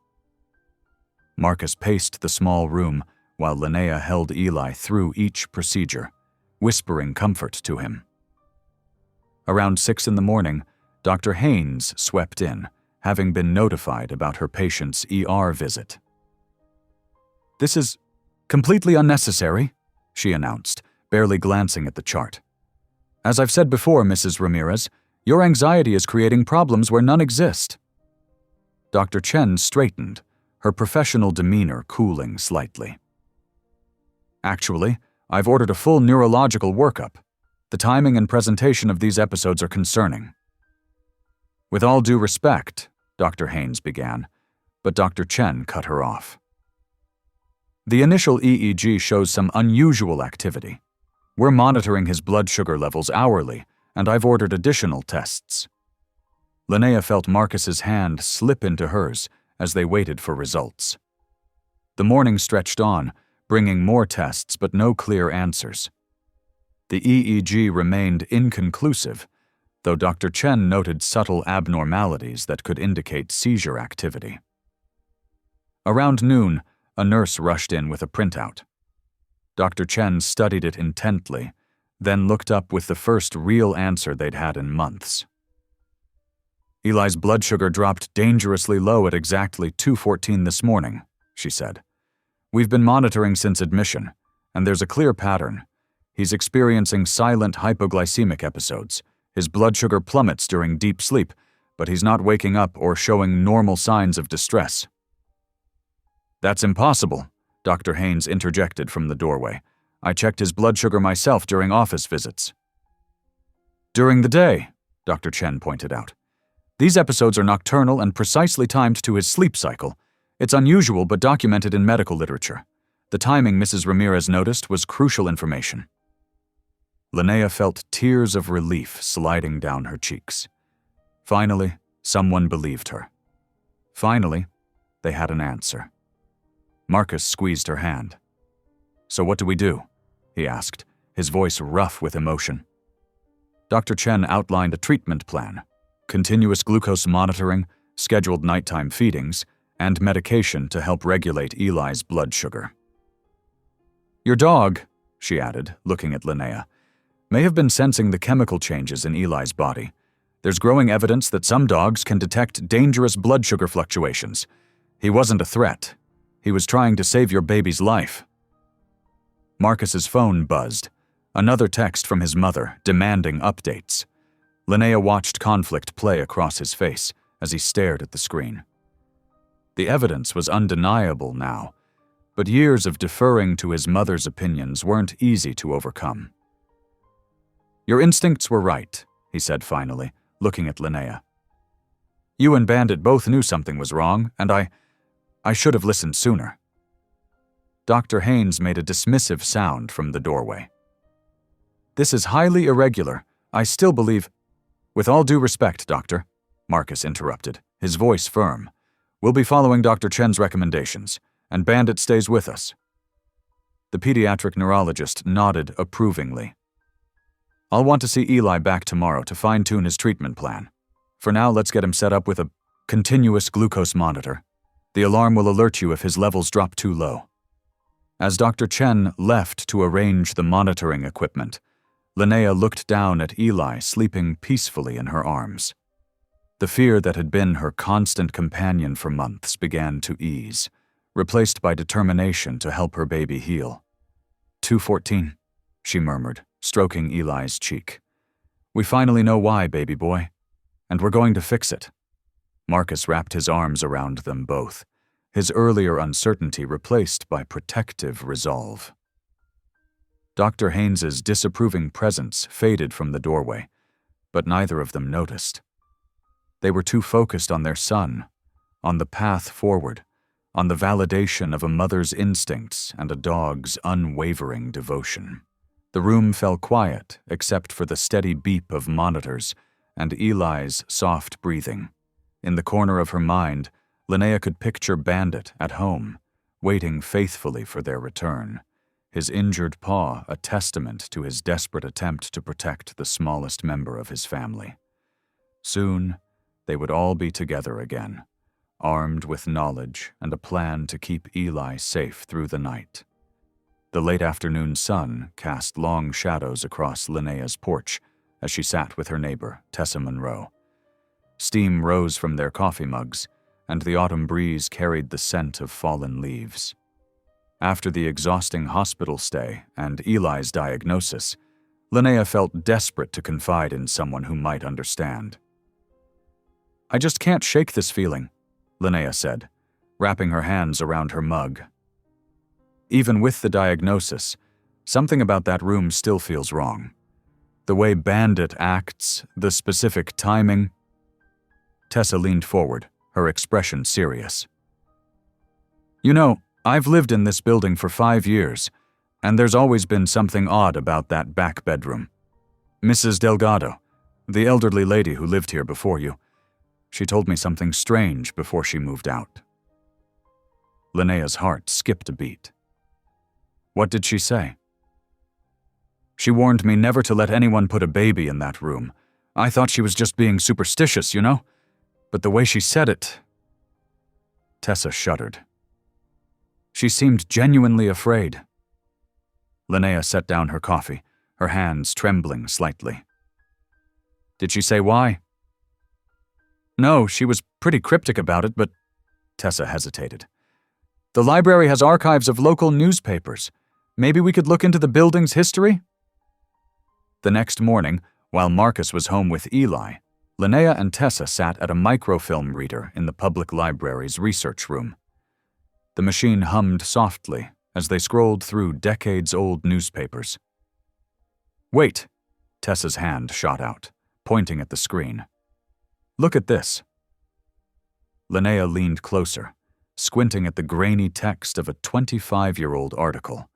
Marcus paced the small room while Linnea held Eli through each procedure, whispering comfort to him. Around 6 in the morning, Dr. Haynes swept in, having been notified about her patient's ER visit. "This is completely unnecessary," she announced, barely glancing at the chart. "As I've said before, Mrs. Ramirez, your anxiety is creating problems where none exist." Dr. Chen straightened, her professional demeanor cooling slightly. "Actually, I've ordered a full neurological workup. The timing and presentation of these episodes are concerning." "With all due respect," Dr. Haynes began, but Dr. Chen cut her off. "The initial EEG shows some unusual activity. We're monitoring his blood sugar levels hourly, and I've ordered additional tests." Linnea felt Marcus's hand slip into hers as they waited for results. The morning stretched on, bringing more tests but no clear answers. The EEG remained inconclusive, though Dr. Chen noted subtle abnormalities that could indicate seizure activity. Around noon, a nurse rushed in with a printout. Dr. Chen studied it intently, then looked up with the first real answer they'd had in months. "Eli's blood sugar dropped dangerously low at exactly 2:14 this morning," she said. "We've been monitoring since admission, and there's a clear pattern. He's experiencing silent hypoglycemic episodes. His blood sugar plummets during deep sleep, but he's not waking up or showing normal signs of distress." "That's impossible," Dr. Haynes interjected from the doorway. "I checked his blood sugar myself during office visits." "During the day," Dr. Chen pointed out. "These episodes are nocturnal and precisely timed to his sleep cycle. It's unusual but documented in medical literature. The timing Mrs. Ramirez noticed was crucial information." Linnea felt tears of relief sliding down her cheeks. Finally, someone believed her. Finally, they had an answer. Marcus squeezed her hand. "So what do we do?" he asked, his voice rough with emotion. Dr. Chen outlined a treatment plan: continuous glucose monitoring, scheduled nighttime feedings, and medication to help regulate Eli's blood sugar. "Your dog," she added, looking at Linnea, "may have been sensing the chemical changes in Eli's body. There's growing evidence that some dogs can detect dangerous blood sugar fluctuations. He wasn't a threat. He was trying to save your baby's life." Marcus's phone buzzed. Another text from his mother, demanding updates. Linnea watched conflict play across his face as he stared at the screen. The evidence was undeniable now, but years of deferring to his mother's opinions weren't easy to overcome. "Your instincts were right," he said finally, looking at Linnea. "You and Bandit both knew something was wrong, and I should have listened sooner." Dr. Haynes made a dismissive sound from the doorway. "This is highly irregular. I still believe—" "With all due respect, Doctor," Marcus interrupted, his voice firm. "We'll be following Dr. Chen's recommendations, and Bandit stays with us." The pediatric neurologist nodded approvingly. "I'll want to see Eli back tomorrow to fine-tune his treatment plan. For now, let's get him set up with a continuous glucose monitor. The alarm will alert you if his levels drop too low." As Dr. Chen left to arrange the monitoring equipment, Linnea looked down at Eli sleeping peacefully in her arms. The fear that had been her constant companion for months began to ease, replaced by determination to help her baby heal. 2:14, she murmured, stroking Eli's cheek. We finally know why, baby boy, and we're going to fix it. Marcus wrapped his arms around them both, his earlier uncertainty replaced by protective resolve. Dr. Haynes's disapproving presence faded from the doorway, but neither of them noticed. They were too focused on their son, on the path forward, on the validation of a mother's instincts and a dog's unwavering devotion. The room fell quiet except for the steady beep of monitors and Eli's soft breathing. In the corner of her mind, Linnea could picture Bandit at home, waiting faithfully for their return, his injured paw a testament to his desperate attempt to protect the smallest member of his family. Soon, they would all be together again, armed with knowledge and a plan to keep Eli safe through the night. The late afternoon sun cast long shadows across Linnea's porch as she sat with her neighbor, Tessa Monroe. Steam rose from their coffee mugs, and the autumn breeze carried the scent of fallen leaves. After the exhausting hospital stay and Eli's diagnosis, Linnea felt desperate to confide in someone who might understand. I just can't shake this feeling, Linnea said, wrapping her hands around her mug. Even with the diagnosis, something about that room still feels wrong. The way Bandit acts, the specific timing. Tessa leaned forward, her expression serious. You know, I've lived in this building for 5 years, and there's always been something odd about that back bedroom. Mrs. Delgado, the elderly lady who lived here before you, she told me something strange before she moved out. Linnea's heart skipped a beat. What did she say? She warned me never to let anyone put a baby in that room. I thought she was just being superstitious, you know? But the way she said it... Tessa shuddered. She seemed genuinely afraid. Linnea set down her coffee, her hands trembling slightly. Did she say why? No, she was pretty cryptic about it, but... Tessa hesitated. The library has archives of local newspapers. Maybe we could look into the building's history? The next morning, while Marcus was home with Eli, Linnea and Tessa sat at a microfilm reader in the public library's research room. The machine hummed softly as they scrolled through decades-old newspapers. Wait, Tessa's hand shot out, pointing at the screen. Look at this. Linnea leaned closer, squinting at the grainy text of a 25-year-old article.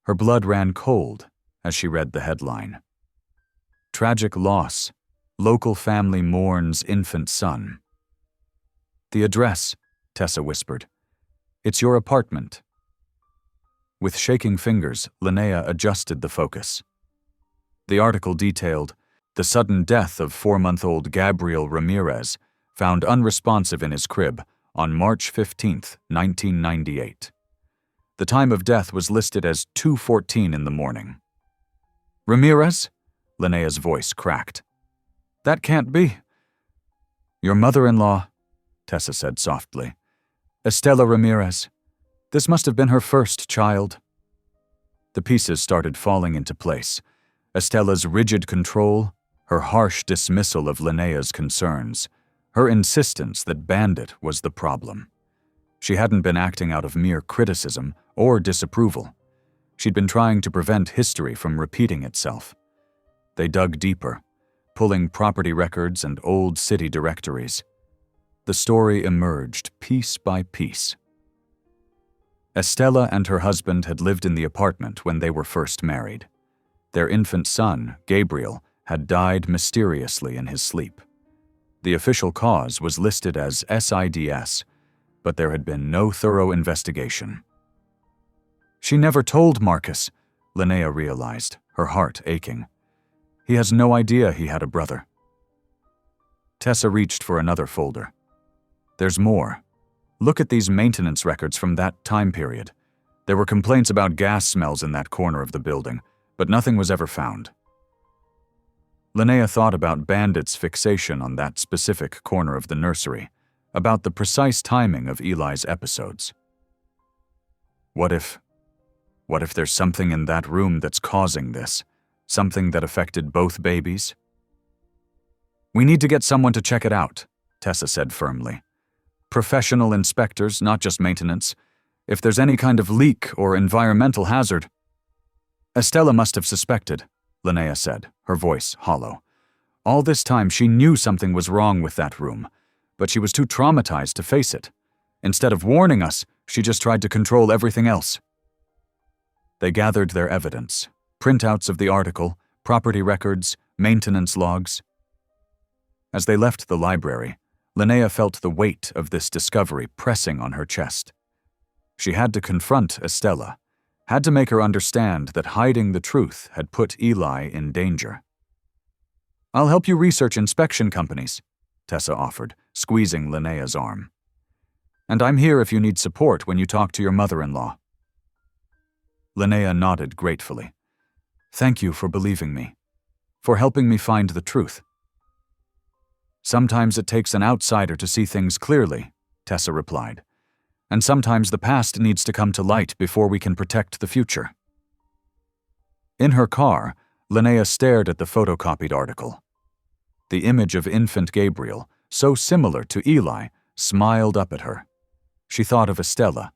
Her blood ran cold as she read the headline. Tragic loss. Local family mourns infant son. The address, Tessa whispered. It's your apartment. With shaking fingers, Linnea adjusted the focus. The article detailed the sudden death of 4-month-old Gabriel Ramirez, found unresponsive in his crib on March 15, 1998. The time of death was listed as 2:14 in the morning. Ramirez? Linnea's voice cracked. That can't be. Your mother-in-law, Tessa said softly. Estela Ramirez. This must have been her first child. The pieces started falling into place. Estela's rigid control, her harsh dismissal of Linnea's concerns, her insistence that Bandit was the problem. She hadn't been acting out of mere criticism or disapproval. She'd been trying to prevent history from repeating itself. They dug deeper, pulling property records and old city directories. The story emerged piece by piece. Estela and her husband had lived in the apartment when they were first married. Their infant son, Gabriel, had died mysteriously in his sleep. The official cause was listed as SIDS, but there had been no thorough investigation. She never told Marcus, Linnea realized, her heart aching. He has no idea he had a brother. Tessa reached for another folder. There's more. Look at these maintenance records from that time period. There were complaints about gas smells in that corner of the building, but nothing was ever found. Linnea thought about Bandit's fixation on that specific corner of the nursery, about the precise timing of Eli's episodes. What if there's something in that room that's causing this? Something that affected both babies? We need to get someone to check it out, Tessa said firmly. Professional inspectors, not just maintenance. If there's any kind of leak or environmental hazard. Estella must have suspected, Linnea said, her voice hollow. All this time she knew something was wrong with that room, but she was too traumatized to face it. Instead of warning us, she just tried to control everything else. They gathered their evidence, printouts of the article, property records, maintenance logs. As they left the library, Linnea felt the weight of this discovery pressing on her chest. She had to confront Estella, had to make her understand that hiding the truth had put Eli in danger. I'll help you research inspection companies, Tessa offered, squeezing Linnea's arm. And I'm here if you need support when you talk to your mother-in-law. Linnea nodded gratefully. Thank you for believing me, for helping me find the truth. Sometimes it takes an outsider to see things clearly, Tessa replied. And sometimes the past needs to come to light before we can protect the future. In her car, Linnea stared at the photocopied article. The image of infant Gabriel, so similar to Eli, smiled up at her. She thought of Estella,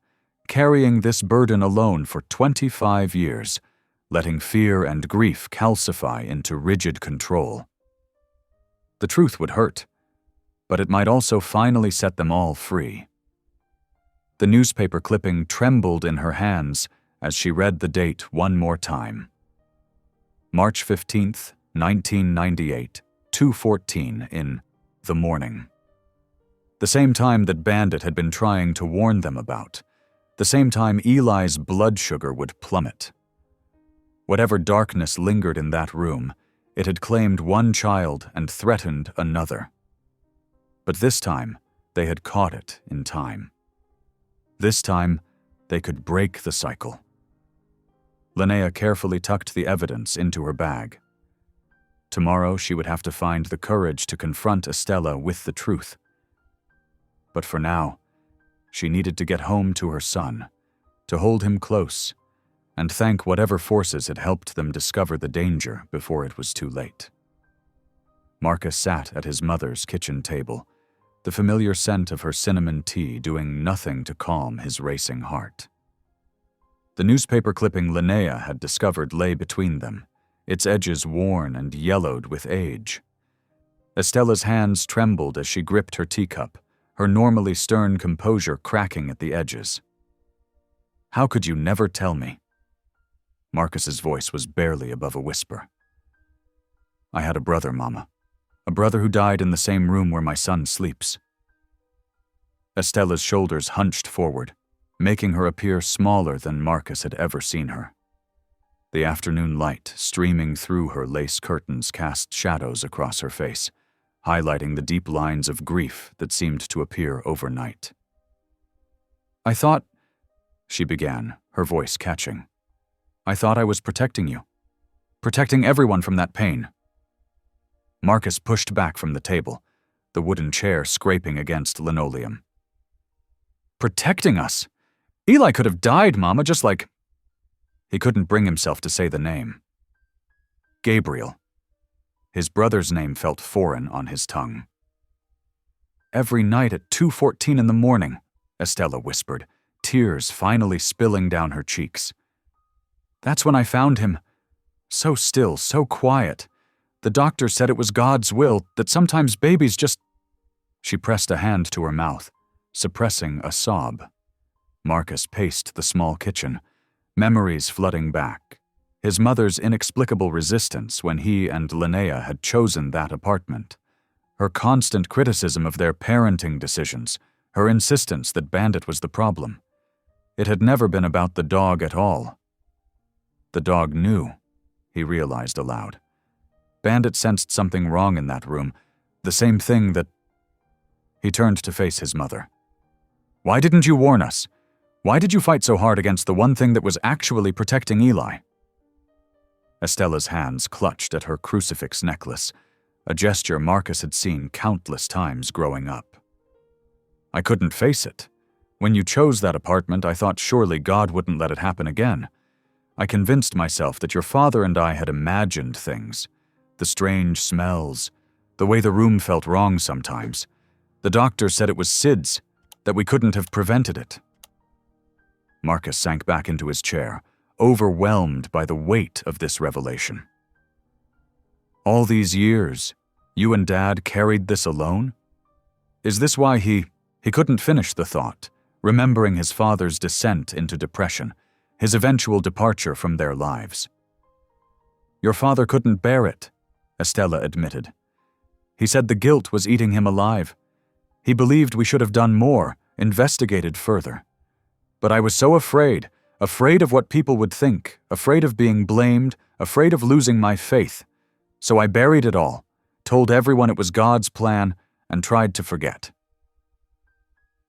carrying this burden alone for 25 years, letting fear and grief calcify into rigid control. The truth would hurt, but it might also finally set them all free. The newspaper clipping trembled in her hands as she read the date one more time. March 15th, 1998, 2:14 in the morning. The same time that Bandit had been trying to warn them about. The same time Eli's blood sugar would plummet. Whatever darkness lingered in that room, it had claimed one child and threatened another. But this time, they had caught it in time. This time, they could break the cycle. Linnea carefully tucked the evidence into her bag. Tomorrow, she would have to find the courage to confront Estella with the truth. But for now, she needed to get home to her son, to hold him close, and thank whatever forces had helped them discover the danger before it was too late. Marcus sat at his mother's kitchen table, the familiar scent of her cinnamon tea doing nothing to calm his racing heart. The newspaper clipping Linnea had discovered lay between them, its edges worn and yellowed with age. Estella's hands trembled as she gripped her teacup, her normally stern composure cracking at the edges. How could you never tell me? Marcus's voice was barely above a whisper. I had a brother, Mama. A brother who died in the same room where my son sleeps. Estella's shoulders hunched forward, making her appear smaller than Marcus had ever seen her. The afternoon light streaming through her lace curtains cast shadows across her face, highlighting the deep lines of grief that seemed to appear overnight. I thought, she began, her voice catching. I thought I was protecting you, protecting everyone from that pain. Marcus pushed back from the table, the wooden chair scraping against linoleum. Protecting us? Eli could have died, Mama, just like... He couldn't bring himself to say the name. Gabriel. His brother's name felt foreign on his tongue. Every night at 2:14 in the morning, Estella whispered, tears finally spilling down her cheeks. That's when I found him. So still, so quiet. The doctor said it was God's will, that sometimes babies just... She pressed a hand to her mouth, suppressing a sob. Marcus paced the small kitchen, memories flooding back. His mother's inexplicable resistance when he and Linnea had chosen that apartment. Her constant criticism of their parenting decisions, her insistence that Bandit was the problem. It had never been about the dog at all. The dog knew, he realized aloud. Bandit sensed something wrong in that room, the same thing that... He turned to face his mother. Why didn't you warn us? Why did you fight so hard against the one thing that was actually protecting Eli? Estella's hands clutched at her crucifix necklace, a gesture Marcus had seen countless times growing up. I couldn't face it. When you chose that apartment, I thought surely God wouldn't let it happen again. I convinced myself that your father and I had imagined things. The strange smells, the way the room felt wrong sometimes. The doctor said it was SIDS, that we couldn't have prevented it." Marcus sank back into his chair, overwhelmed by the weight of this revelation. "All these years, you and Dad carried this alone? Is this why he couldn't finish the thought, remembering his father's descent into depression, his eventual departure from their lives? Your father couldn't bear it," Estella admitted. "He said the guilt was eating him alive. He believed we should have done more, investigated further. But I was so afraid of what people would think, afraid of being blamed, afraid of losing my faith. So I buried it all, told everyone it was God's plan, and tried to forget."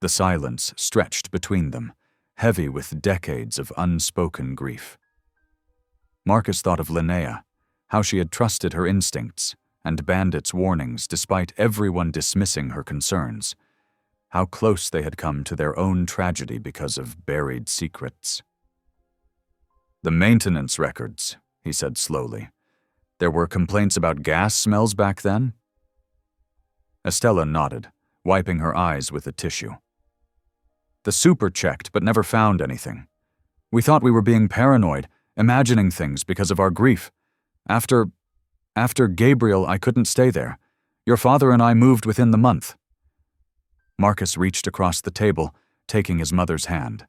The silence stretched between them, heavy with decades of unspoken grief. Marcus thought of Linnea, how she had trusted her instincts and Bandit's warnings despite everyone dismissing her concerns, how close they had come to their own tragedy because of buried secrets. "The maintenance records," he said slowly. "There were complaints about gas smells back then?" Estella nodded, wiping her eyes with a tissue. "The super checked but never found anything. We thought we were being paranoid, imagining things because of our grief. After Gabriel, I couldn't stay there. Your father and I moved within the month." Marcus reached across the table, taking his mother's hand.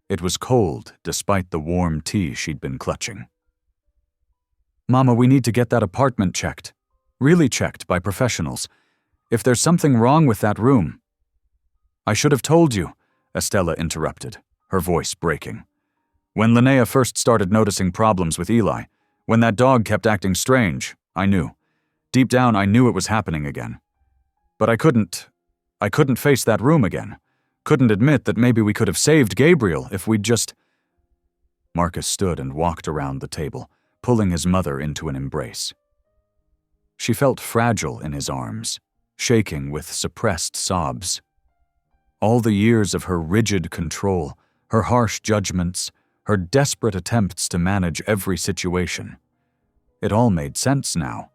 It was cold, despite the warm tea she'd been clutching. "Mama, we need to get that apartment checked. Really checked by professionals. If there's something wrong with that room—" "I should have told you," Estella interrupted, her voice breaking. "When Linnea first started noticing problems with Eli, when that dog kept acting strange, I knew. Deep down, I knew it was happening again. But I couldn't face that room again. Couldn't admit that maybe we could have saved Gabriel if we'd just—" Marcus stood and walked around the table, pulling his mother into an embrace. She felt fragile in his arms, shaking with suppressed sobs. All the years of her rigid control, her harsh judgments, her desperate attempts to manage every situation. It all made sense now.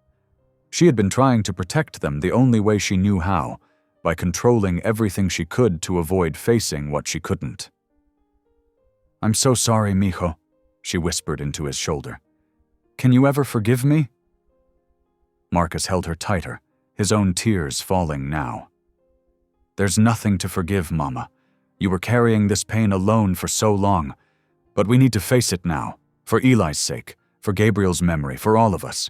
She had been trying to protect them the only way she knew how, by controlling everything she could to avoid facing what she couldn't. "I'm so sorry, mijo," she whispered into his shoulder. "Can you ever forgive me?" Marcus held her tighter, his own tears falling now. "There's nothing to forgive, Mama. You were carrying this pain alone for so long, but we need to face it now, for Eli's sake, for Gabriel's memory, for all of us."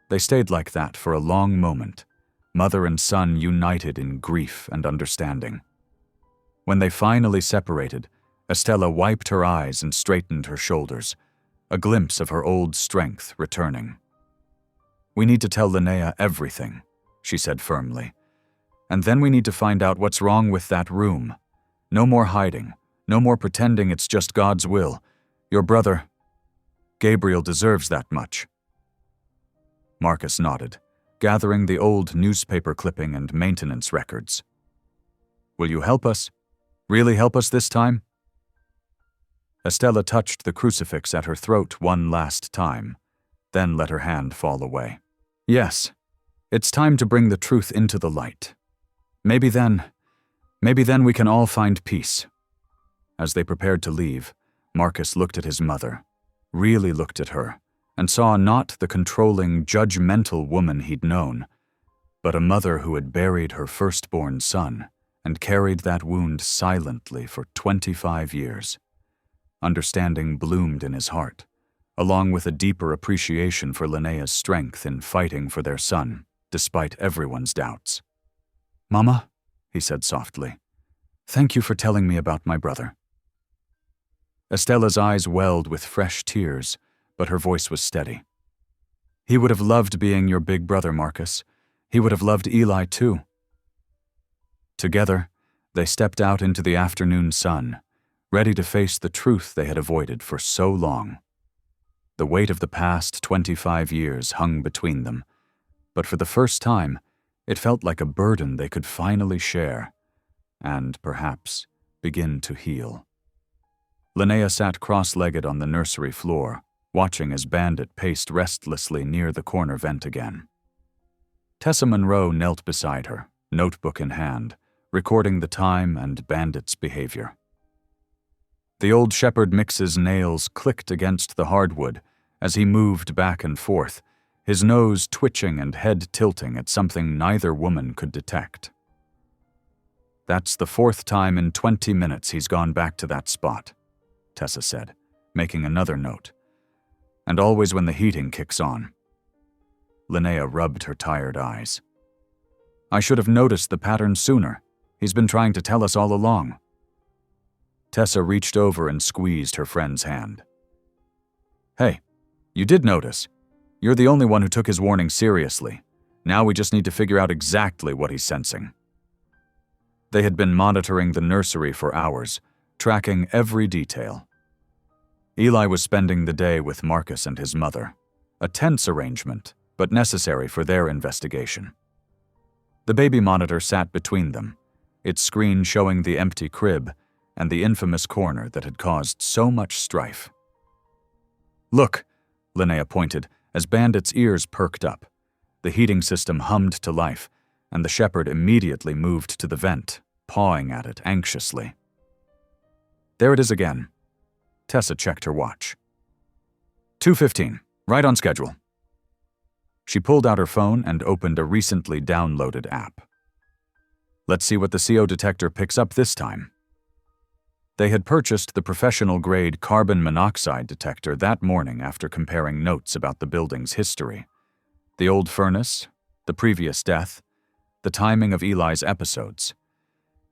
They stayed like that for a long moment, mother and son united in grief and understanding. When they finally separated, Estella wiped her eyes and straightened her shoulders, a glimpse of her old strength returning. "We need to tell Linnea everything," she said firmly. "And then we need to find out what's wrong with that room. No more hiding, no more pretending it's just God's will. Your brother, Gabriel, deserves that much." Marcus nodded, gathering the old newspaper clipping and maintenance records. "Will you help us? Really help us this time?" Estella touched the crucifix at her throat one last time, then let her hand fall away. "Yes, it's time to bring the truth into the light. Maybe then we can all find peace." As they prepared to leave, Marcus looked at his mother, really looked at her, and saw not the controlling, judgmental woman he'd known, but a mother who had buried her firstborn son and carried that wound silently for 25 years. Understanding bloomed in his heart, along with a deeper appreciation for Linnea's strength in fighting for their son, despite everyone's doubts. "Mama," he said softly, "thank you for telling me about my brother." Estella's eyes welled with fresh tears, but her voice was steady. "He would have loved being your big brother, Marcus. He would have loved Eli too." Together, they stepped out into the afternoon sun, ready to face the truth they had avoided for so long. The weight of the past 25 years hung between them, but for the first time, it felt like a burden they could finally share, and, perhaps, begin to heal. Linnea sat cross-legged on the nursery floor, watching as Bandit paced restlessly near the corner vent again. Tessa Monroe knelt beside her, notebook in hand, recording the time and Bandit's behavior. The old shepherd mix's nails clicked against the hardwood as he moved back and forth, his nose twitching and head tilting at something neither woman could detect. "That's the 4th time in 20 minutes he's gone back to that spot," Tessa said, making another note. "And always when the heating kicks on." Linnea rubbed her tired eyes. "I should have noticed the pattern sooner. He's been trying to tell us all along." Tessa reached over and squeezed her friend's hand. "Hey, you did notice. You're the only one who took his warning seriously. Now we just need to figure out exactly what he's sensing." They had been monitoring the nursery for hours, tracking every detail. Eli was spending the day with Marcus and his mother, a tense arrangement, but necessary for their investigation. The baby monitor sat between them, its screen showing the empty crib and the infamous corner that had caused so much strife. "Look," Linnea pointed as Bandit's ears perked up. The heating system hummed to life, and the shepherd immediately moved to the vent, pawing at it anxiously. "There it is again." Tessa checked her watch. 2:15, right on schedule. She pulled out her phone and opened a recently downloaded app. Let's see what the CO detector picks up this time. They had purchased the professional-grade carbon monoxide detector that morning after comparing notes about the building's history. The old furnace, the previous death, the timing of Eli's episodes.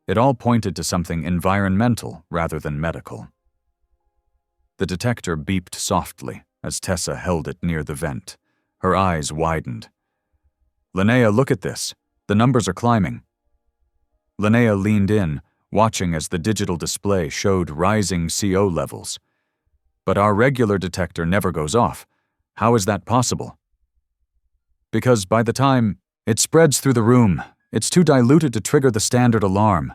It all pointed to something environmental rather than medical. The detector beeped softly as Tessa held it near the vent. Her eyes widened. "Linnea, look at this. The numbers are climbing." Linnea leaned in, watching as the digital display showed rising CO levels. "But our regular detector never goes off. How is that possible?" "Because by the time it spreads through the room, it's too diluted to trigger the standard alarm,"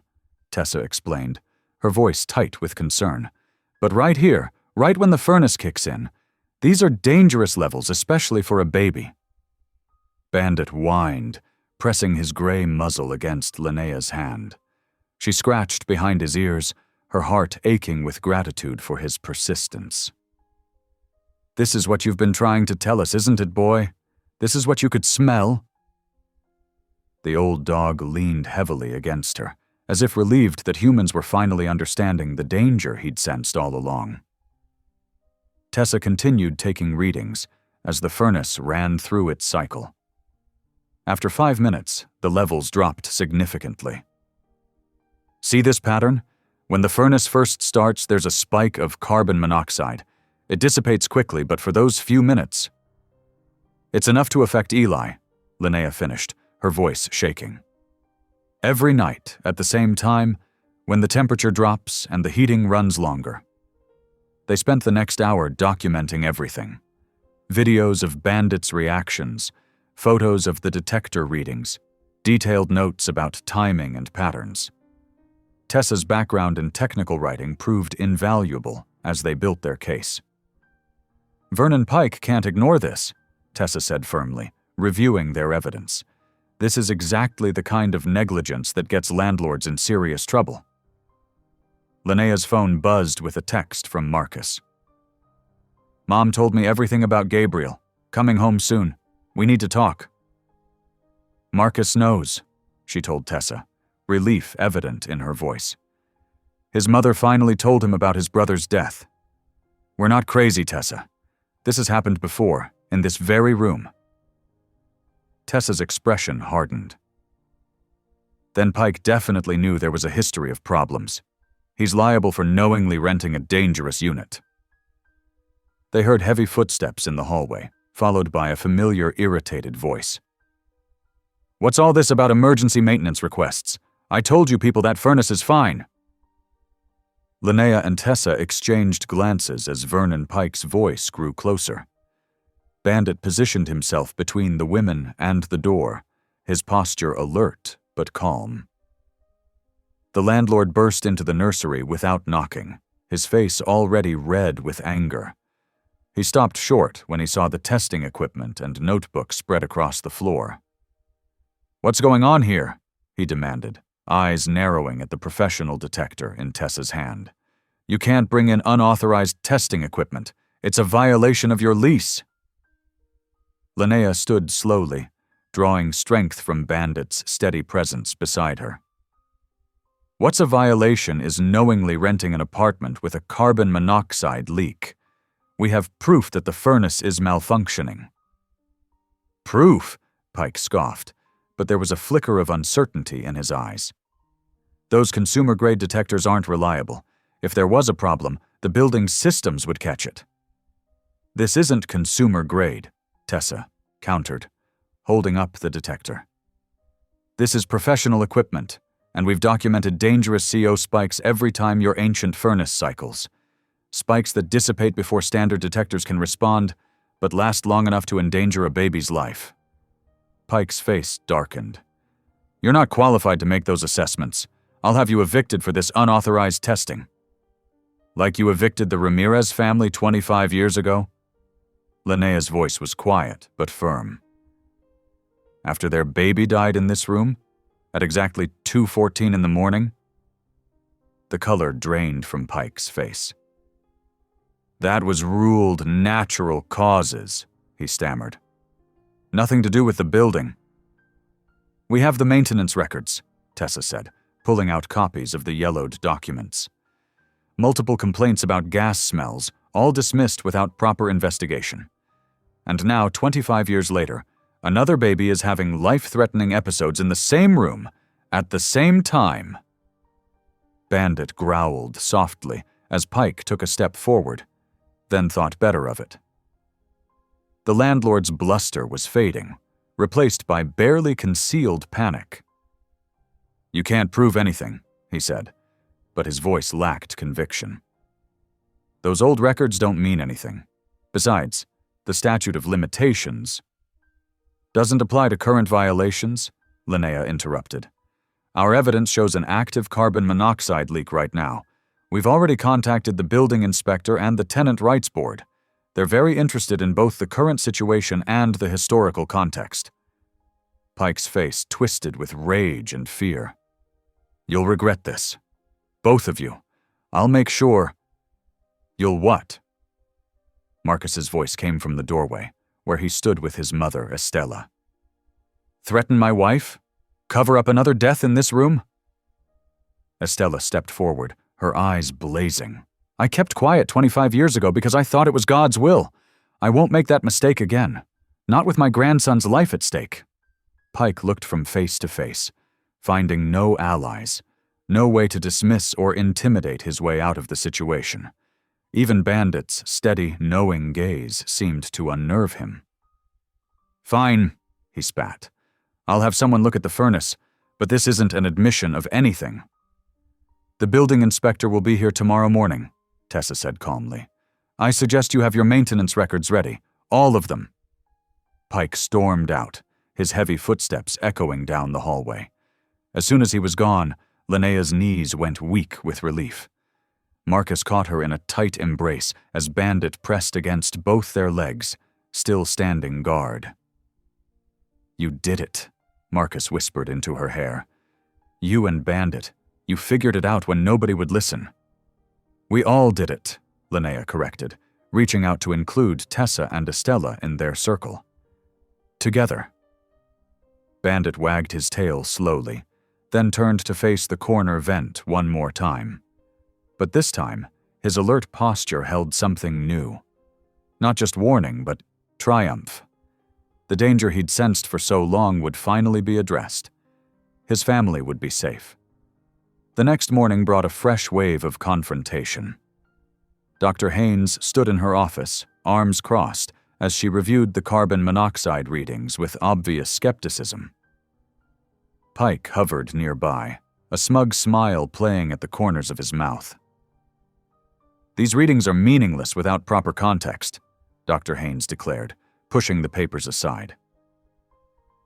Tessa explained, her voice tight with concern. "But right here, right when the furnace kicks in, these are dangerous levels, especially for a baby." Bandit whined, pressing his gray muzzle against Linnea's hand. She scratched behind his ears, her heart aching with gratitude for his persistence. "This is what you've been trying to tell us, isn't it, boy? This is what you could smell?" The old dog leaned heavily against her, as if relieved that humans were finally understanding the danger he'd sensed all along. Tessa continued taking readings as the furnace ran through its cycle. After 5 minutes, the levels dropped significantly. "See this pattern? When the furnace first starts, there's a spike of carbon monoxide. It dissipates quickly, but for those few minutes..." "It's enough to affect Eli," Linnea finished, her voice shaking. "Every night, at the same time, when the temperature drops and the heating runs longer." They spent the next hour documenting everything. Videos of Bandit's reactions, photos of the detector readings, detailed notes about timing and patterns. Tessa's background in technical writing proved invaluable as they built their case. "Vernon Pike can't ignore this," Tessa said firmly, reviewing their evidence. "This is exactly the kind of negligence that gets landlords in serious trouble." Linnea's phone buzzed with a text from Marcus. "Mom told me everything about Gabriel. Coming home soon. We need to talk." "Marcus knows," she told Tessa, relief evident in her voice. "His mother finally told him about his brother's death. We're not crazy, Tessa. This has happened before, in this very room." Tessa's expression hardened. "Then Pike definitely knew there was a history of problems. He's liable for knowingly renting a dangerous unit." They heard heavy footsteps in the hallway, followed by a familiar, irritated voice. "What's all this about emergency maintenance requests? I told you people that furnace is fine." Linnea and Tessa exchanged glances as Vernon Pike's voice grew closer. Bandit positioned himself between the women and the door, his posture alert but calm. The landlord burst into the nursery without knocking, his face already red with anger. He stopped short when he saw the testing equipment and notebooks spread across the floor. "What's going on here?" he demanded, eyes narrowing at the professional detector in Tessa's hand. "You can't bring in unauthorized testing equipment. It's a violation of your lease." Linnea stood slowly, drawing strength from Bandit's steady presence beside her. "What's a violation is knowingly renting an apartment with a carbon monoxide leak. We have proof that the furnace is malfunctioning." "Proof?" Pike scoffed, but there was a flicker of uncertainty in his eyes. "Those consumer-grade detectors aren't reliable. If there was a problem, the building's systems would catch it." "This isn't consumer-grade," Tessa countered, holding up the detector. "This is professional equipment, and we've documented dangerous CO spikes every time your ancient furnace cycles. Spikes that dissipate before standard detectors can respond, but last long enough to endanger a baby's life." Pike's face darkened. "You're not qualified to make those assessments. I'll have you evicted for this unauthorized testing." "Like you evicted the Ramirez family 25 years ago?" Linnea's voice was quiet but firm. "After their baby died in this room? At exactly 2:14 in the morning?" The color drained from Pike's face. "That was ruled natural causes," he stammered. "Nothing to do with the building." "We have the maintenance records," Tessa said, pulling out copies of the yellowed documents. "Multiple complaints about gas smells, all dismissed without proper investigation. And now, 25 years later, another baby is having life-threatening episodes in the same room, at the same time." Bandit growled softly as Pike took a step forward, then thought better of it. The landlord's bluster was fading, replaced by barely concealed panic. "You can't prove anything," he said, but his voice lacked conviction. "Those old records don't mean anything. Besides, the statute of limitations—" "Doesn't apply to current violations," Linnea interrupted. "Our evidence shows an active carbon monoxide leak right now. We've already contacted the building inspector and the tenant rights board. They're very interested in both the current situation and the historical context." Pike's face twisted with rage and fear. "You'll regret this. Both of you. I'll make sure—" "You'll what?" Marcus's voice came from the doorway, where he stood with his mother, Estella. "Threaten my wife? Cover up another death in this room?" Estella stepped forward, her eyes blazing. "I kept quiet 25 years ago because I thought it was God's will. I won't make that mistake again. Not with my grandson's life at stake." Pike looked from face to face, finding no allies, no way to dismiss or intimidate his way out of the situation. Even Bandit's steady, knowing gaze seemed to unnerve him. "Fine," he spat. "I'll have someone look at the furnace, but this isn't an admission of anything." "The building inspector will be here tomorrow morning," Tessa said calmly. "I suggest you have your maintenance records ready, all of them." Pike stormed out, his heavy footsteps echoing down the hallway. As soon as he was gone, Linnea's knees went weak with relief. Marcus caught her in a tight embrace as Bandit pressed against both their legs, still standing guard. "You did it," Marcus whispered into her hair. "You and Bandit, you figured it out when nobody would listen." "We all did it," Linnea corrected, reaching out to include Tessa and Estella in their circle. "Together." Bandit wagged his tail slowly, then turned to face the corner vent one more time. But this time, his alert posture held something new. Not just warning, but triumph. The danger he'd sensed for so long would finally be addressed. His family would be safe. The next morning brought a fresh wave of confrontation. Dr. Haynes stood in her office, arms crossed, as she reviewed the carbon monoxide readings with obvious skepticism. Pike hovered nearby, a smug smile playing at the corners of his mouth. "These readings are meaningless without proper context," Dr. Haynes declared, pushing the papers aside.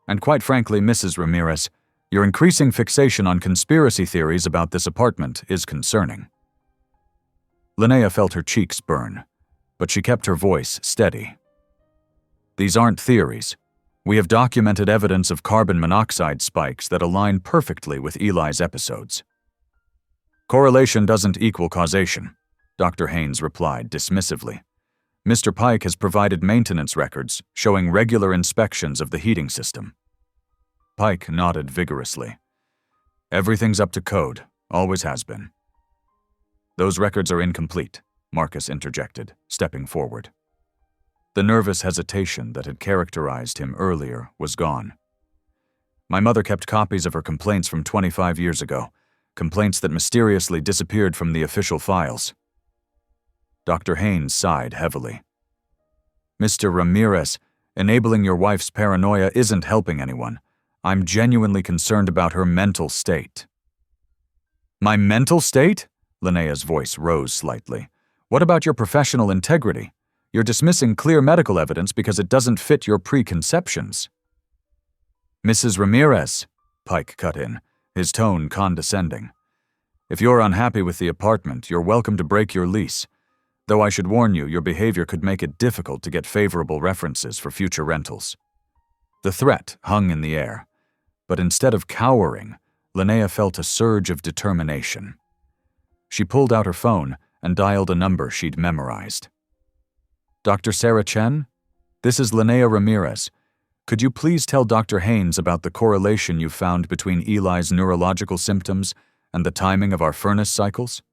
"And quite frankly, Mrs. Ramirez, Your increasing fixation on conspiracy theories about this apartment is concerning. Linnea felt her cheeks burn, but she kept her voice steady. These aren't theories. We have documented evidence of carbon monoxide spikes that align perfectly with Eli's episodes. Correlation doesn't equal causation, Dr. Haynes replied dismissively. Mr. Pike has provided maintenance records showing regular inspections of the heating system. Pike nodded vigorously. Everything's up to code, always has been. Those records are incomplete, Marcus interjected, stepping forward. The nervous hesitation that had characterized him earlier was gone. My mother kept copies of her complaints from 25 years ago, complaints that mysteriously disappeared from the official files. Dr. Haynes sighed heavily. Mr. Ramirez, enabling your wife's paranoia isn't helping anyone. I'm genuinely concerned about her mental state. My mental state? Linnea's voice rose slightly. What about your professional integrity? You're dismissing clear medical evidence because it doesn't fit your preconceptions. Mrs. Ramirez, Pike cut in, his tone condescending. If you're unhappy with the apartment, you're welcome to break your lease. Though I should warn you, your behavior could make it difficult to get favorable references for future rentals. The threat hung in the air, but instead of cowering, Linnea felt a surge of determination. She pulled out her phone and dialed a number she'd memorized. Dr. Sarah Chen? This is Linnea Ramirez. Could you please tell Dr. Haynes about the correlation you found between Eli's neurological symptoms and the timing of our furnace cycles?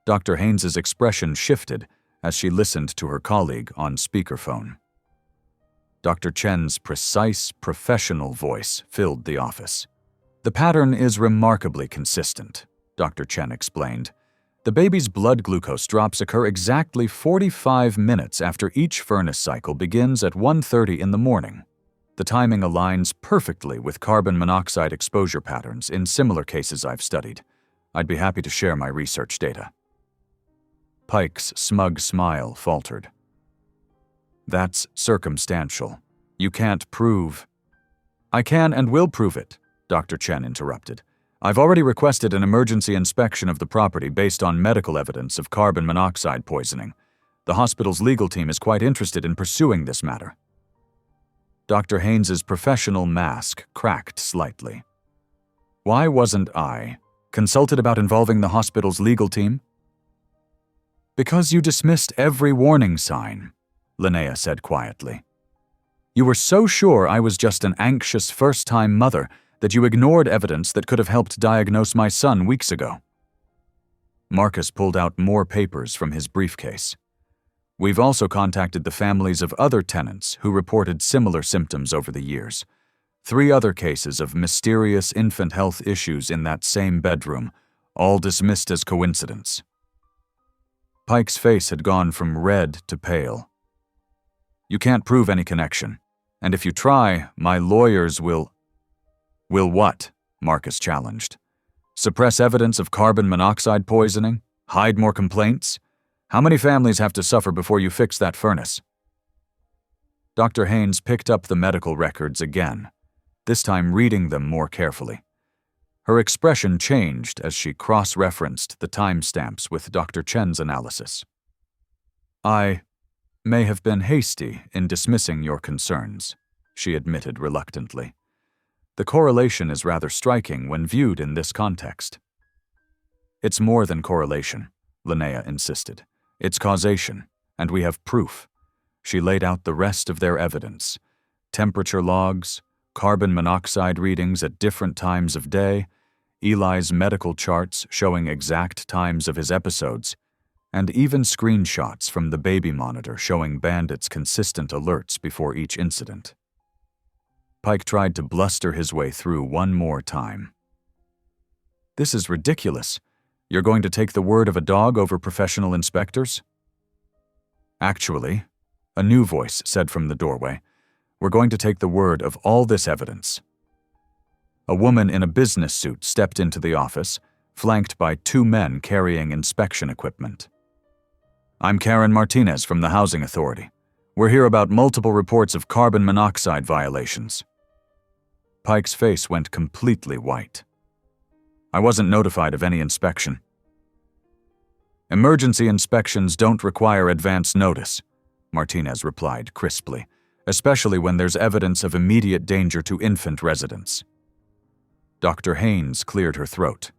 Dr. Haynes's expression shifted as she listened to her colleague on speakerphone. Dr. Chen's precise, professional voice filled the office. The pattern is remarkably consistent, Dr. Chen explained. The baby's blood glucose drops occur exactly 45 minutes after each furnace cycle begins at 1:30 in the morning. The timing aligns perfectly with carbon monoxide exposure patterns in similar cases I've studied. I'd be happy to share my research data. Pike's smug smile faltered. That's circumstantial. You can't prove. I can and will prove it, Dr. Chen interrupted. I've already requested an emergency inspection of the property based on medical evidence of carbon monoxide poisoning. The hospital's legal team is quite interested in pursuing this matter. Dr. Haynes's professional mask cracked slightly. Why wasn't I consulted about involving the hospital's legal team? Because you dismissed every warning sign, Linnea said quietly. You were so sure I was just an anxious first-time mother that you ignored evidence that could have helped diagnose my son weeks ago. Marcus pulled out more papers from his briefcase. We've also contacted the families of other tenants who reported similar symptoms over the years. 3 other cases of mysterious infant health issues in that same bedroom, all dismissed as coincidence. Pike's face had gone from red to pale. You can't prove any connection, and if you try, my lawyers will... Will what? Marcus challenged. Suppress evidence of carbon monoxide poisoning? Hide more complaints? How many families have to suffer before you fix that furnace? Dr. Haynes picked up the medical records again, this time reading them more carefully. Her expression changed as she cross-referenced the timestamps with Dr. Chen's analysis. I may have been hasty in dismissing your concerns, she admitted reluctantly. The correlation is rather striking when viewed in this context. It's more than correlation, Linnea insisted. It's causation, and we have proof. She laid out the rest of their evidence. Temperature logs, carbon monoxide readings at different times of day, Eli's medical charts showing exact times of his episodes, and even screenshots from the baby monitor showing Bandit's consistent alerts before each incident. Pike tried to bluster his way through one more time. This is ridiculous. You're going to take the word of a dog over professional inspectors? Actually, a new voice said from the doorway, we're going to take the word of all this evidence. A woman in a business suit stepped into the office, flanked by 2 men carrying inspection equipment. I'm Karen Martinez from the Housing Authority. We're here about multiple reports of carbon monoxide violations. Pike's face went completely white. "I wasn't notified of any inspection." "Emergency inspections don't require advance notice," Martinez replied crisply, "especially when there's evidence of immediate danger to infant residents." Dr. Haynes cleared her throat.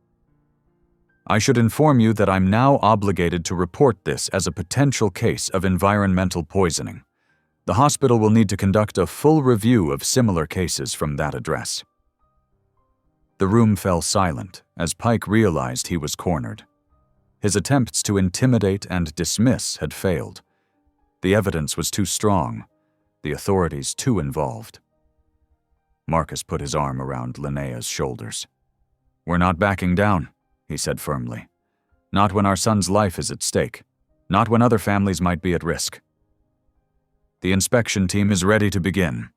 "I should inform you that I'm now obligated to report this as a potential case of environmental poisoning. The hospital will need to conduct a full review of similar cases from that address." The room fell silent as Pike realized he was cornered. His attempts to intimidate and dismiss had failed. The evidence was too strong, the authorities too involved. Marcus put his arm around Linnea's shoulders. "We're not backing down," he said firmly. "Not when our son's life is at stake. Not when other families might be at risk." "The inspection team is ready to begin,"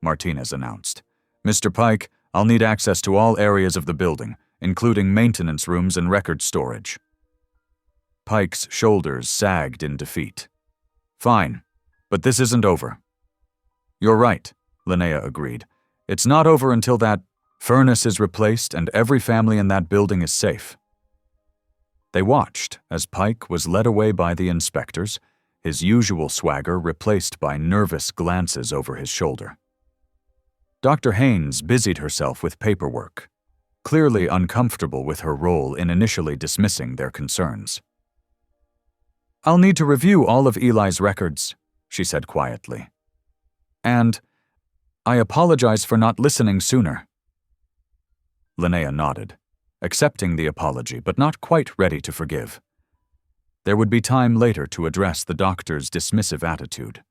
Martinez announced. "Mr. Pike, I'll need access to all areas of the building, including maintenance rooms and record storage." Pike's shoulders sagged in defeat. "Fine, but this isn't over." "You're right," Linnea agreed. "It's not over until that furnace is replaced and every family in that building is safe." They watched as Pike was led away by the inspectors, his usual swagger replaced by nervous glances over his shoulder. Dr. Haynes busied herself with paperwork, clearly uncomfortable with her role in initially dismissing their concerns. "I'll need to review all of Eli's records," she said quietly. "And I apologize for not listening sooner." Linnea nodded, accepting the apology but not quite ready to forgive. There would be time later to address the doctor's dismissive attitude.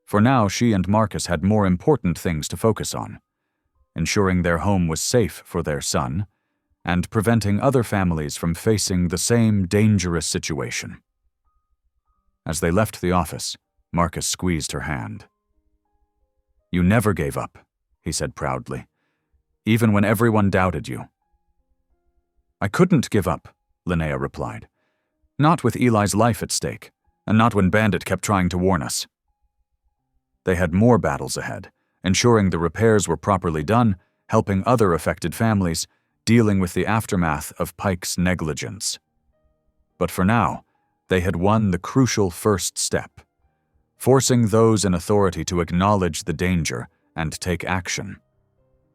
For now, she and Marcus had more important things to focus on: ensuring their home was safe for their son, and preventing other families from facing the same dangerous situation. As they left the office, Marcus squeezed her hand. "You never gave up," he said proudly, "even when everyone doubted you." "I couldn't give up," Linnea replied. "Not with Eli's life at stake, and not when Bandit kept trying to warn us." They had more battles ahead, ensuring the repairs were properly done, helping other affected families, dealing with the aftermath of Pike's negligence. But for now, they had won the crucial first step, forcing those in authority to acknowledge the danger and take action.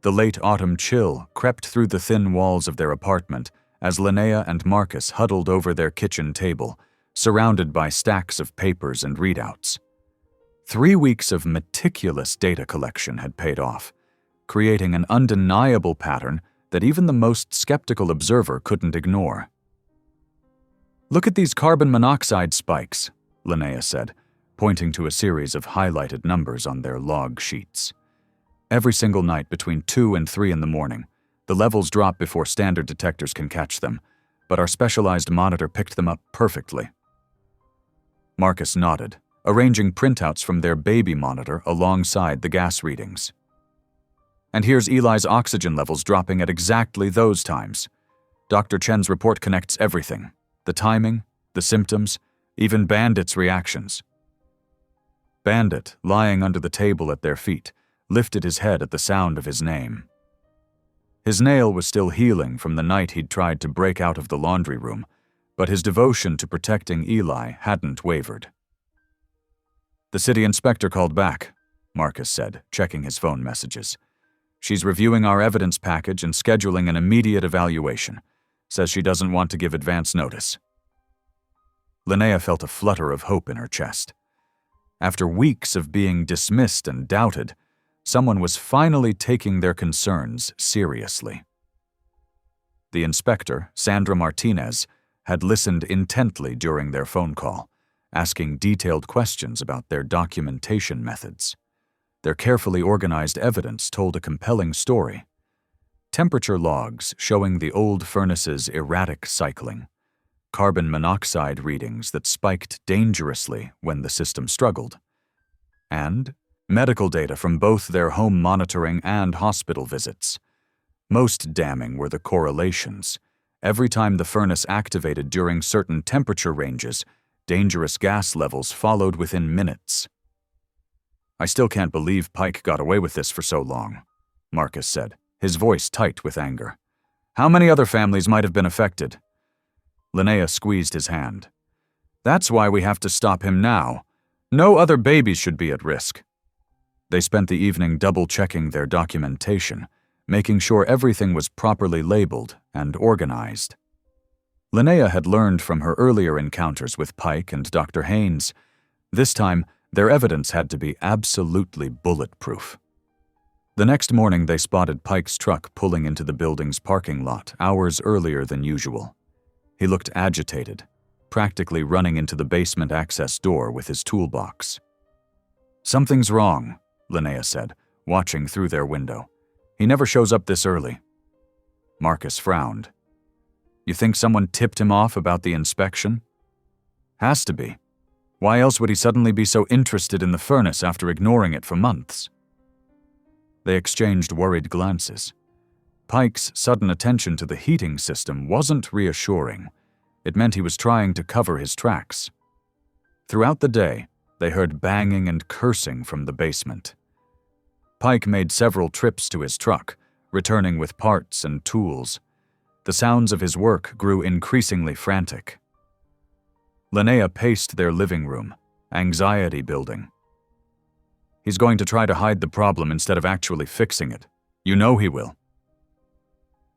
The late autumn chill crept through the thin walls of their apartment as Linnea and Marcus huddled over their kitchen table, surrounded by stacks of papers and readouts. 3 weeks of meticulous data collection had paid off, creating an undeniable pattern that even the most skeptical observer couldn't ignore. "Look at these carbon monoxide spikes," Linnea said, pointing to a series of highlighted numbers on their log sheets. "Every single night between 2 and 3 in the morning, the levels drop before standard detectors can catch them, but our specialized monitor picked them up perfectly." Marcus nodded, arranging printouts from their baby monitor alongside the gas readings. "And here's Eli's oxygen levels dropping at exactly those times. Dr. Chen's report connects everything: the timing, the symptoms, even Bandit's reactions." Bandit, lying under the table at their feet, lifted his head at the sound of his name. His nail was still healing from the night he'd tried to break out of the laundry room, but his devotion to protecting Eli hadn't wavered. "The city inspector called back," Marcus said, checking his phone messages. "She's reviewing our evidence package and scheduling an immediate evaluation. Says she doesn't want to give advance notice." Linnea felt a flutter of hope in her chest. After weeks of being dismissed and doubted, someone was finally taking their concerns seriously. The inspector, Sandra Martinez, had listened intently during their phone call, asking detailed questions about their documentation methods. Their carefully organized evidence told a compelling story. Temperature logs showing the old furnace's erratic cycling, carbon monoxide readings that spiked dangerously when the system struggled, and medical data from both their home monitoring and hospital visits. Most damning were the correlations. Every time the furnace activated during certain temperature ranges, dangerous gas levels followed within minutes. "I still can't believe Pike got away with this for so long," Marcus said, his voice tight with anger. "How many other families might have been affected?" Linnea squeezed his hand. "That's why we have to stop him now. No other babies should be at risk." They spent the evening double-checking their documentation, making sure everything was properly labeled and organized. Linnea had learned from her earlier encounters with Pike and Dr. Haynes. This time, their evidence had to be absolutely bulletproof. The next morning, they spotted Pike's truck pulling into the building's parking lot hours earlier than usual. He looked agitated, practically running into the basement access door with his toolbox. "Something's wrong," Linnea said, watching through their window. "He never shows up this early." Marcus frowned. "You think someone tipped him off about the inspection?" "Has to be. Why else would he suddenly be so interested in the furnace after ignoring it for months?" They exchanged worried glances. Pike's sudden attention to the heating system wasn't reassuring. It meant he was trying to cover his tracks. Throughout the day, they heard banging and cursing from the basement. Pike made several trips to his truck, returning with parts and tools. The sounds of his work grew increasingly frantic. Linnea paced their living room, anxiety building. "He's going to try to hide the problem instead of actually fixing it. You know he will."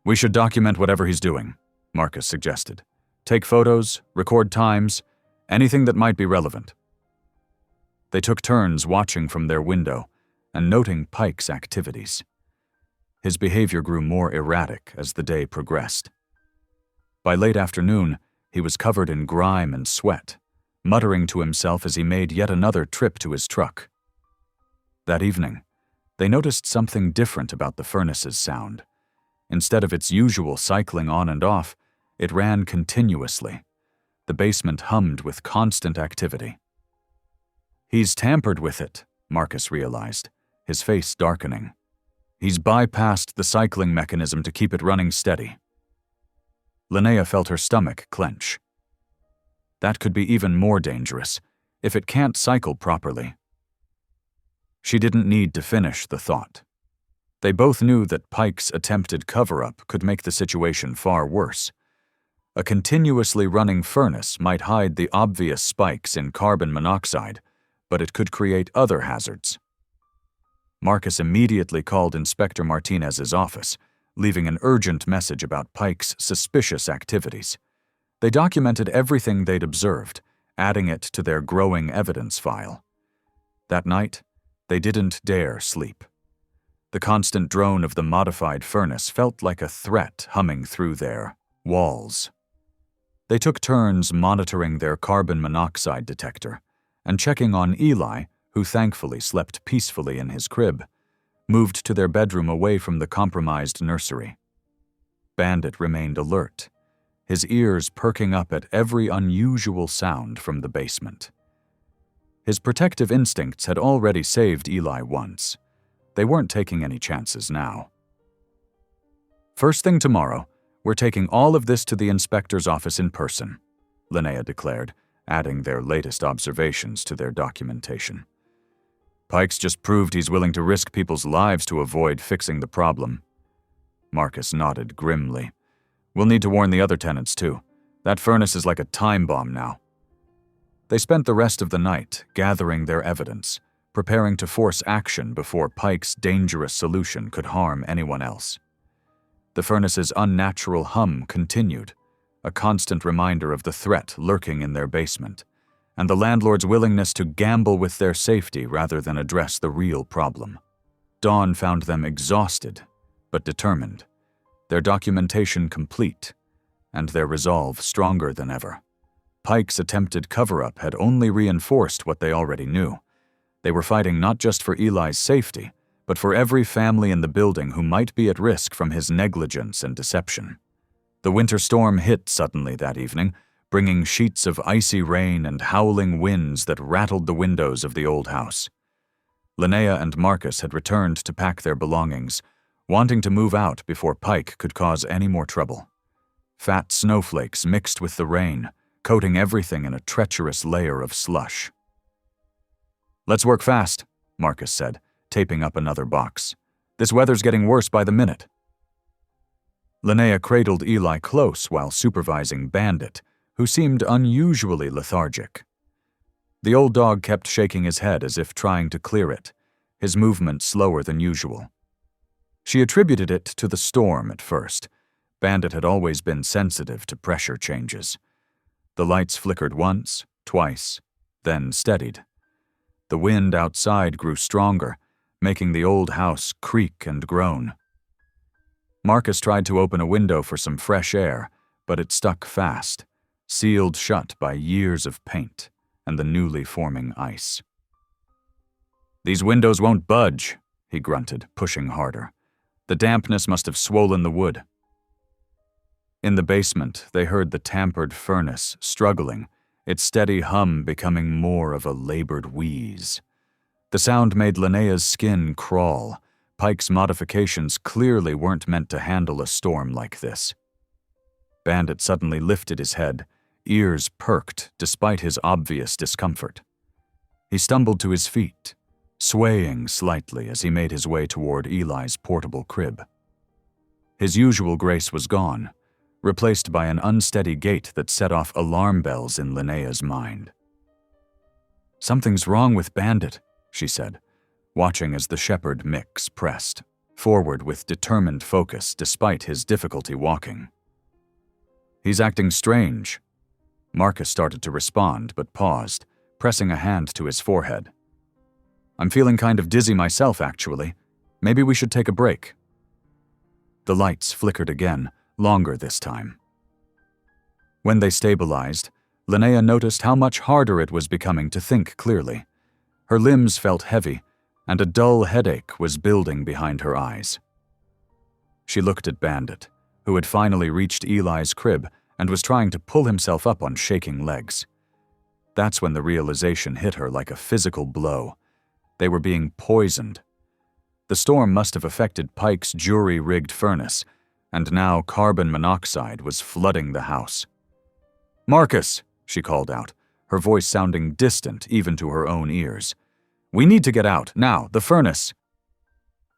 "We should document whatever he's doing," Marcus suggested. "Take photos, record times, anything that might be relevant." They took turns watching from their window and noting Pike's activities. His behavior grew more erratic as the day progressed. By late afternoon, he was covered in grime and sweat, muttering to himself as he made yet another trip to his truck. That evening, they noticed something different about the furnace's sound. Instead of its usual cycling on and off, it ran continuously. The basement hummed with constant activity. "He's tampered with it," Marcus realized, his face darkening. "He's bypassed the cycling mechanism to keep it running steady." Linnea felt her stomach clench. That could be even more dangerous, if it can't cycle properly. She didn't need to finish the thought. They both knew that Pike's attempted cover-up could make the situation far worse. A continuously running furnace might hide the obvious spikes in carbon monoxide, but it could create other hazards. Marcus immediately called Inspector Martinez's office, leaving an urgent message about Pike's suspicious activities. They documented everything they'd observed, adding it to their growing evidence file. That night, they didn't dare sleep. The constant drone of the modified furnace felt like a threat humming through their walls. They took turns monitoring their carbon monoxide detector and checking on Eli, who thankfully slept peacefully in his crib, moved to their bedroom away from the compromised nursery. Bandit remained alert, his ears perking up at every unusual sound from the basement. His protective instincts had already saved Eli once. They weren't taking any chances now. "First thing tomorrow, we're taking all of this to the inspector's office in person," Linnea declared, adding their latest observations to their documentation. "Pike's just proved he's willing to risk people's lives to avoid fixing the problem." Marcus nodded grimly. "We'll need to warn the other tenants, too. That furnace is like a time bomb now." They spent the rest of the night gathering their evidence, preparing to force action before Pike's dangerous solution could harm anyone else. The furnace's unnatural hum continued, a constant reminder of the threat lurking in their basement, and the landlord's willingness to gamble with their safety rather than address the real problem. Dawn found them exhausted, but determined, their documentation complete, and their resolve stronger than ever. Pike's attempted cover-up had only reinforced what they already knew. They were fighting not just for Eli's safety, but for every family in the building who might be at risk from his negligence and deception. The winter storm hit suddenly that evening, bringing sheets of icy rain and howling winds that rattled the windows of the old house. Linnea and Marcus had returned to pack their belongings, wanting to move out before Pike could cause any more trouble. Fat snowflakes mixed with the rain, coating everything in a treacherous layer of slush. "Let's work fast," Marcus said, taping up another box. This weather's getting worse by the minute." Linnea cradled Eli close while supervising Bandit, who seemed unusually lethargic. The old dog kept shaking his head as if trying to clear it, his movement slower than usual. She attributed it to the storm at first. Bandit had always been sensitive to pressure changes. The lights flickered once, twice, then steadied. The wind outside grew stronger, making the old house creak and groan. Marcus tried to open a window for some fresh air, but it stuck fast, sealed shut by years of paint and the newly forming ice. "These windows won't budge," he grunted, pushing harder. "The dampness must have swollen the wood." In the basement, they heard the tampered furnace struggling, its steady hum becoming more of a labored wheeze. The sound made Linnea's skin crawl. Pike's modifications clearly weren't meant to handle a storm like this. Bandit suddenly lifted his head, ears perked despite his obvious discomfort. He stumbled to his feet, swaying slightly as he made his way toward Eli's portable crib. His usual grace was gone, replaced by an unsteady gait that set off alarm bells in Linnea's mind. "Something's wrong with Bandit," she said, watching as the shepherd mix pressed forward with determined focus despite his difficulty walking. "He's acting strange." Marcus started to respond but paused, pressing a hand to his forehead. "I'm feeling kind of dizzy myself, actually. Maybe we should take a break." The lights flickered again, longer this time. When they stabilized, Linnea noticed how much harder it was becoming to think clearly. Her limbs felt heavy, and a dull headache was building behind her eyes. She looked at Bandit, who had finally reached Eli's crib and was trying to pull himself up on shaking legs. That's when the realization hit her like a physical blow. They were being poisoned. The storm must have affected Pike's jury-rigged furnace, and now carbon monoxide was flooding the house. "Marcus," she called out, her voice sounding distant even to her own ears. "We need to get out, now, the furnace."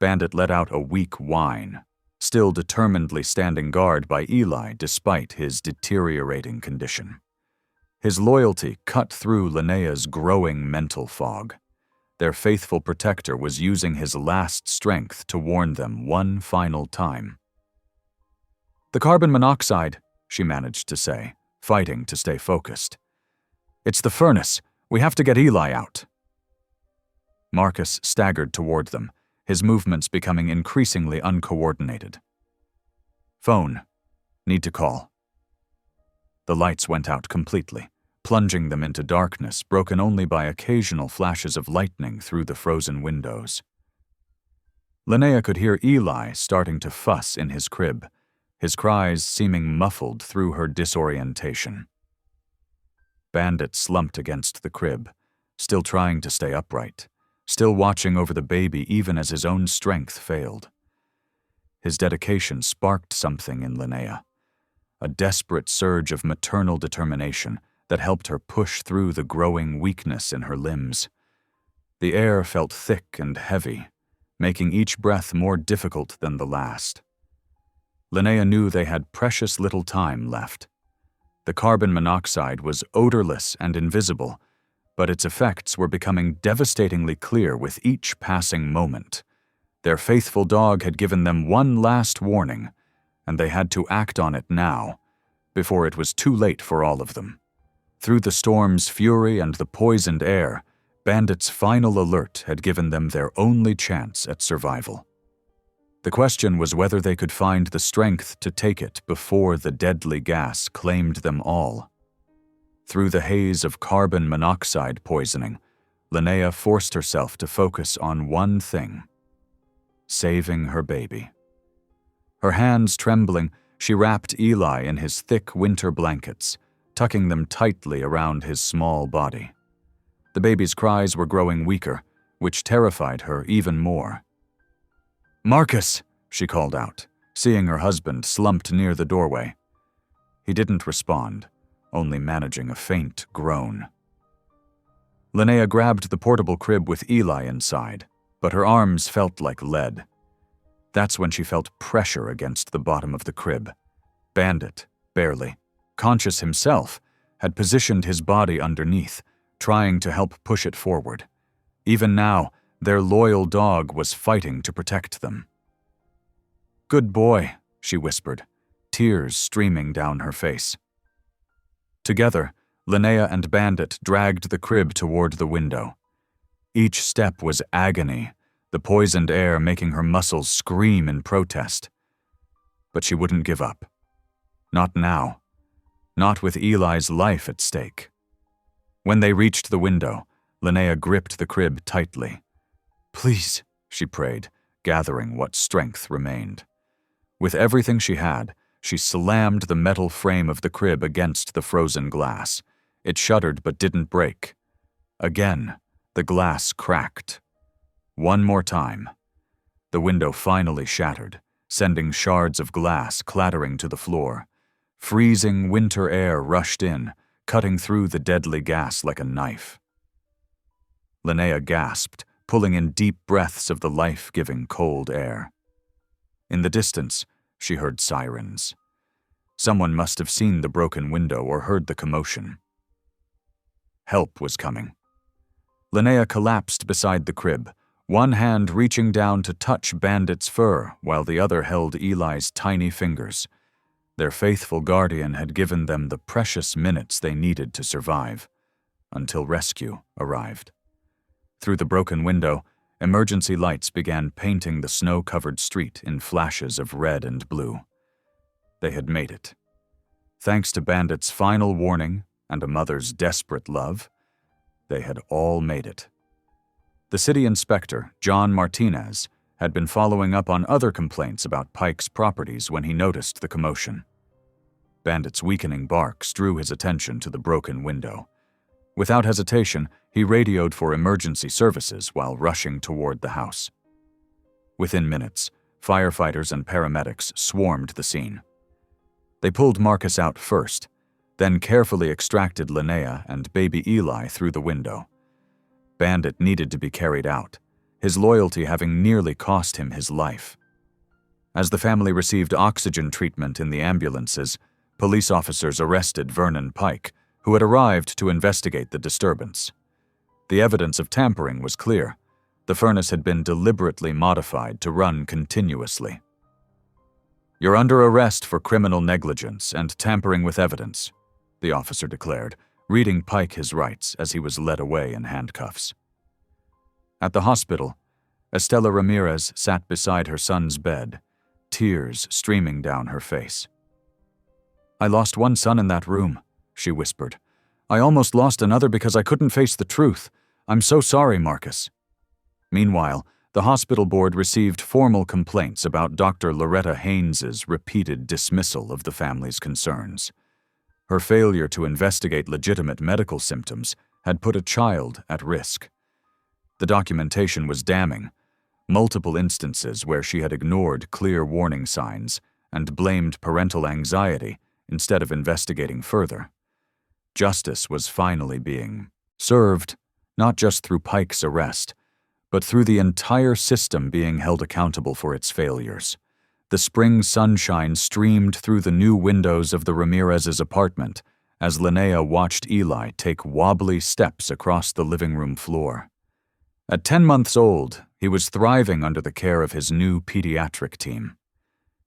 Bandit let out a weak whine, still determinedly standing guard by Eli despite his deteriorating condition. His loyalty cut through Linnea's growing mental fog. Their faithful protector was using his last strength to warn them one final time. "The carbon monoxide," she managed to say, fighting to stay focused. "It's the furnace. We have to get Eli out." Marcus staggered toward them, his movements becoming increasingly uncoordinated. "Phone. Need to call." The lights went out completely, plunging them into darkness broken only by occasional flashes of lightning through the frozen windows. Linnea could hear Eli starting to fuss in his crib, his cries seeming muffled through her disorientation. Bandit slumped against the crib, still trying to stay upright, still watching over the baby even as his own strength failed. His dedication sparked something in Linnea, a desperate surge of maternal determination that helped her push through the growing weakness in her limbs. The air felt thick and heavy, making each breath more difficult than the last. Linnea knew they had precious little time left. The carbon monoxide was odorless and invisible, but its effects were becoming devastatingly clear with each passing moment. Their faithful dog had given them one last warning, and they had to act on it now, before it was too late for all of them. Through the storm's fury and the poisoned air, Bandit's final alert had given them their only chance at survival. The question was whether they could find the strength to take it before the deadly gas claimed them all. Through the haze of carbon monoxide poisoning, Linnea forced herself to focus on one thing: saving her baby. Her hands trembling, she wrapped Eli in his thick winter blankets, tucking them tightly around his small body. The baby's cries were growing weaker, which terrified her even more. "Marcus!" she called out, seeing her husband slumped near the doorway. He didn't respond, only managing a faint groan. Linnea grabbed the portable crib with Eli inside, but her arms felt like lead. That's when she felt pressure against the bottom of the crib. Bandit, barely conscious himself, had positioned his body underneath, trying to help push it forward. Even now, their loyal dog was fighting to protect them. "Good boy," she whispered, tears streaming down her face. Together, Linnea and Bandit dragged the crib toward the window. Each step was agony, the poisoned air making her muscles scream in protest. But she wouldn't give up. Not now. Not with Eli's life at stake. When they reached the window, Linnea gripped the crib tightly. "Please," she prayed, gathering what strength remained. With everything she had, she slammed the metal frame of the crib against the frozen glass. It shuddered but didn't break. Again, the glass cracked. One more time. The window finally shattered, sending shards of glass clattering to the floor. Freezing winter air rushed in, cutting through the deadly gas like a knife. Linnea gasped, pulling in deep breaths of the life-giving cold air. In the distance, she heard sirens. Someone must have seen the broken window or heard the commotion. Help was coming. Linnea collapsed beside the crib, one hand reaching down to touch Bandit's fur while the other held Eli's tiny fingers. Their faithful guardian had given them the precious minutes they needed to survive, until rescue arrived. Through the broken window, emergency lights began painting the snow-covered street in flashes of red and blue. They had made it. Thanks to Bandit's final warning and a mother's desperate love, they had all made it. The city inspector, John Martinez, had been following up on other complaints about Pike's properties when he noticed the commotion. Bandit's weakening barks drew his attention to the broken window. Without hesitation, he radioed for emergency services while rushing toward the house. Within minutes, firefighters and paramedics swarmed the scene. They pulled Marcus out first, then carefully extracted Linnea and baby Eli through the window. Bandit needed to be carried out, his loyalty having nearly cost him his life. As the family received oxygen treatment in the ambulances, police officers arrested Vernon Pike, who had arrived to investigate the disturbance. The evidence of tampering was clear. The furnace had been deliberately modified to run continuously. "You're under arrest for criminal negligence and tampering with evidence," the officer declared, reading Pike his rights as he was led away in handcuffs. At the hospital, Estela Ramirez sat beside her son's bed, tears streaming down her face. "I lost one son in that room," she whispered. "I almost lost another because I couldn't face the truth. I'm so sorry, Marcus." Meanwhile, the hospital board received formal complaints about Dr. Loretta Haynes's repeated dismissal of the family's concerns. Her failure to investigate legitimate medical symptoms had put a child at risk. The documentation was damning, multiple instances where she had ignored clear warning signs and blamed parental anxiety instead of investigating further. Justice was finally being served, not just through Pike's arrest, but through the entire system being held accountable for its failures. The spring sunshine streamed through the new windows of the Ramirez's apartment as Linnea watched Eli take wobbly steps across the living room floor. At 10 months old, he was thriving under the care of his new pediatric team.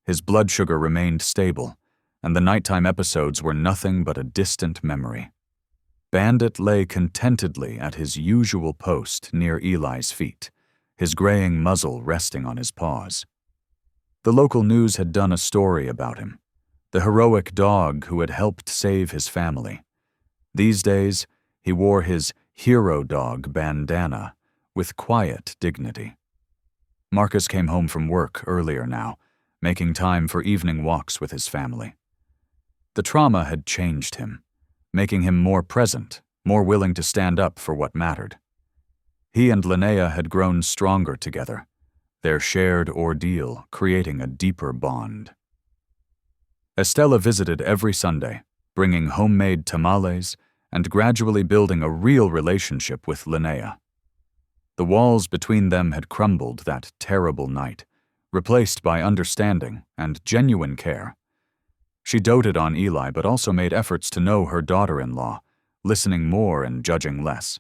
His blood sugar remained stable, and the nighttime episodes were nothing but a distant memory. Bandit lay contentedly at his usual post near Eli's feet, his graying muzzle resting on his paws. The local news had done a story about him, the heroic dog who had helped save his family. These days, he wore his hero dog bandana with quiet dignity. Marcus came home from work earlier now, making time for evening walks with his family. The trauma had changed him, making him more present, more willing to stand up for what mattered. He and Linnea had grown stronger together, their shared ordeal creating a deeper bond. Estela visited every Sunday, bringing homemade tamales and gradually building a real relationship with Linnea. The walls between them had crumbled that terrible night, replaced by understanding and genuine care. She doted on Eli but also made efforts to know her daughter-in-law, listening more and judging less.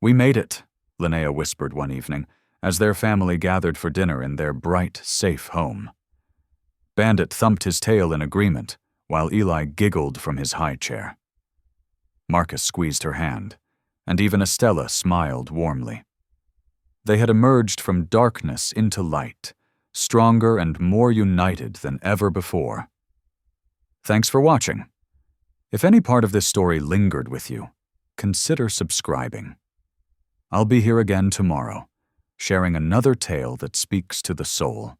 "We made it," Linnea whispered one evening, as their family gathered for dinner in their bright, safe home. Bandit thumped his tail in agreement, while Eli giggled from his high chair. Marcus squeezed her hand, and even Estella smiled warmly. They had emerged from darkness into light, stronger and more united than ever before. Thanks for watching. If any part of this story lingered with you, consider subscribing. I'll be here again tomorrow, sharing another tale that speaks to the soul.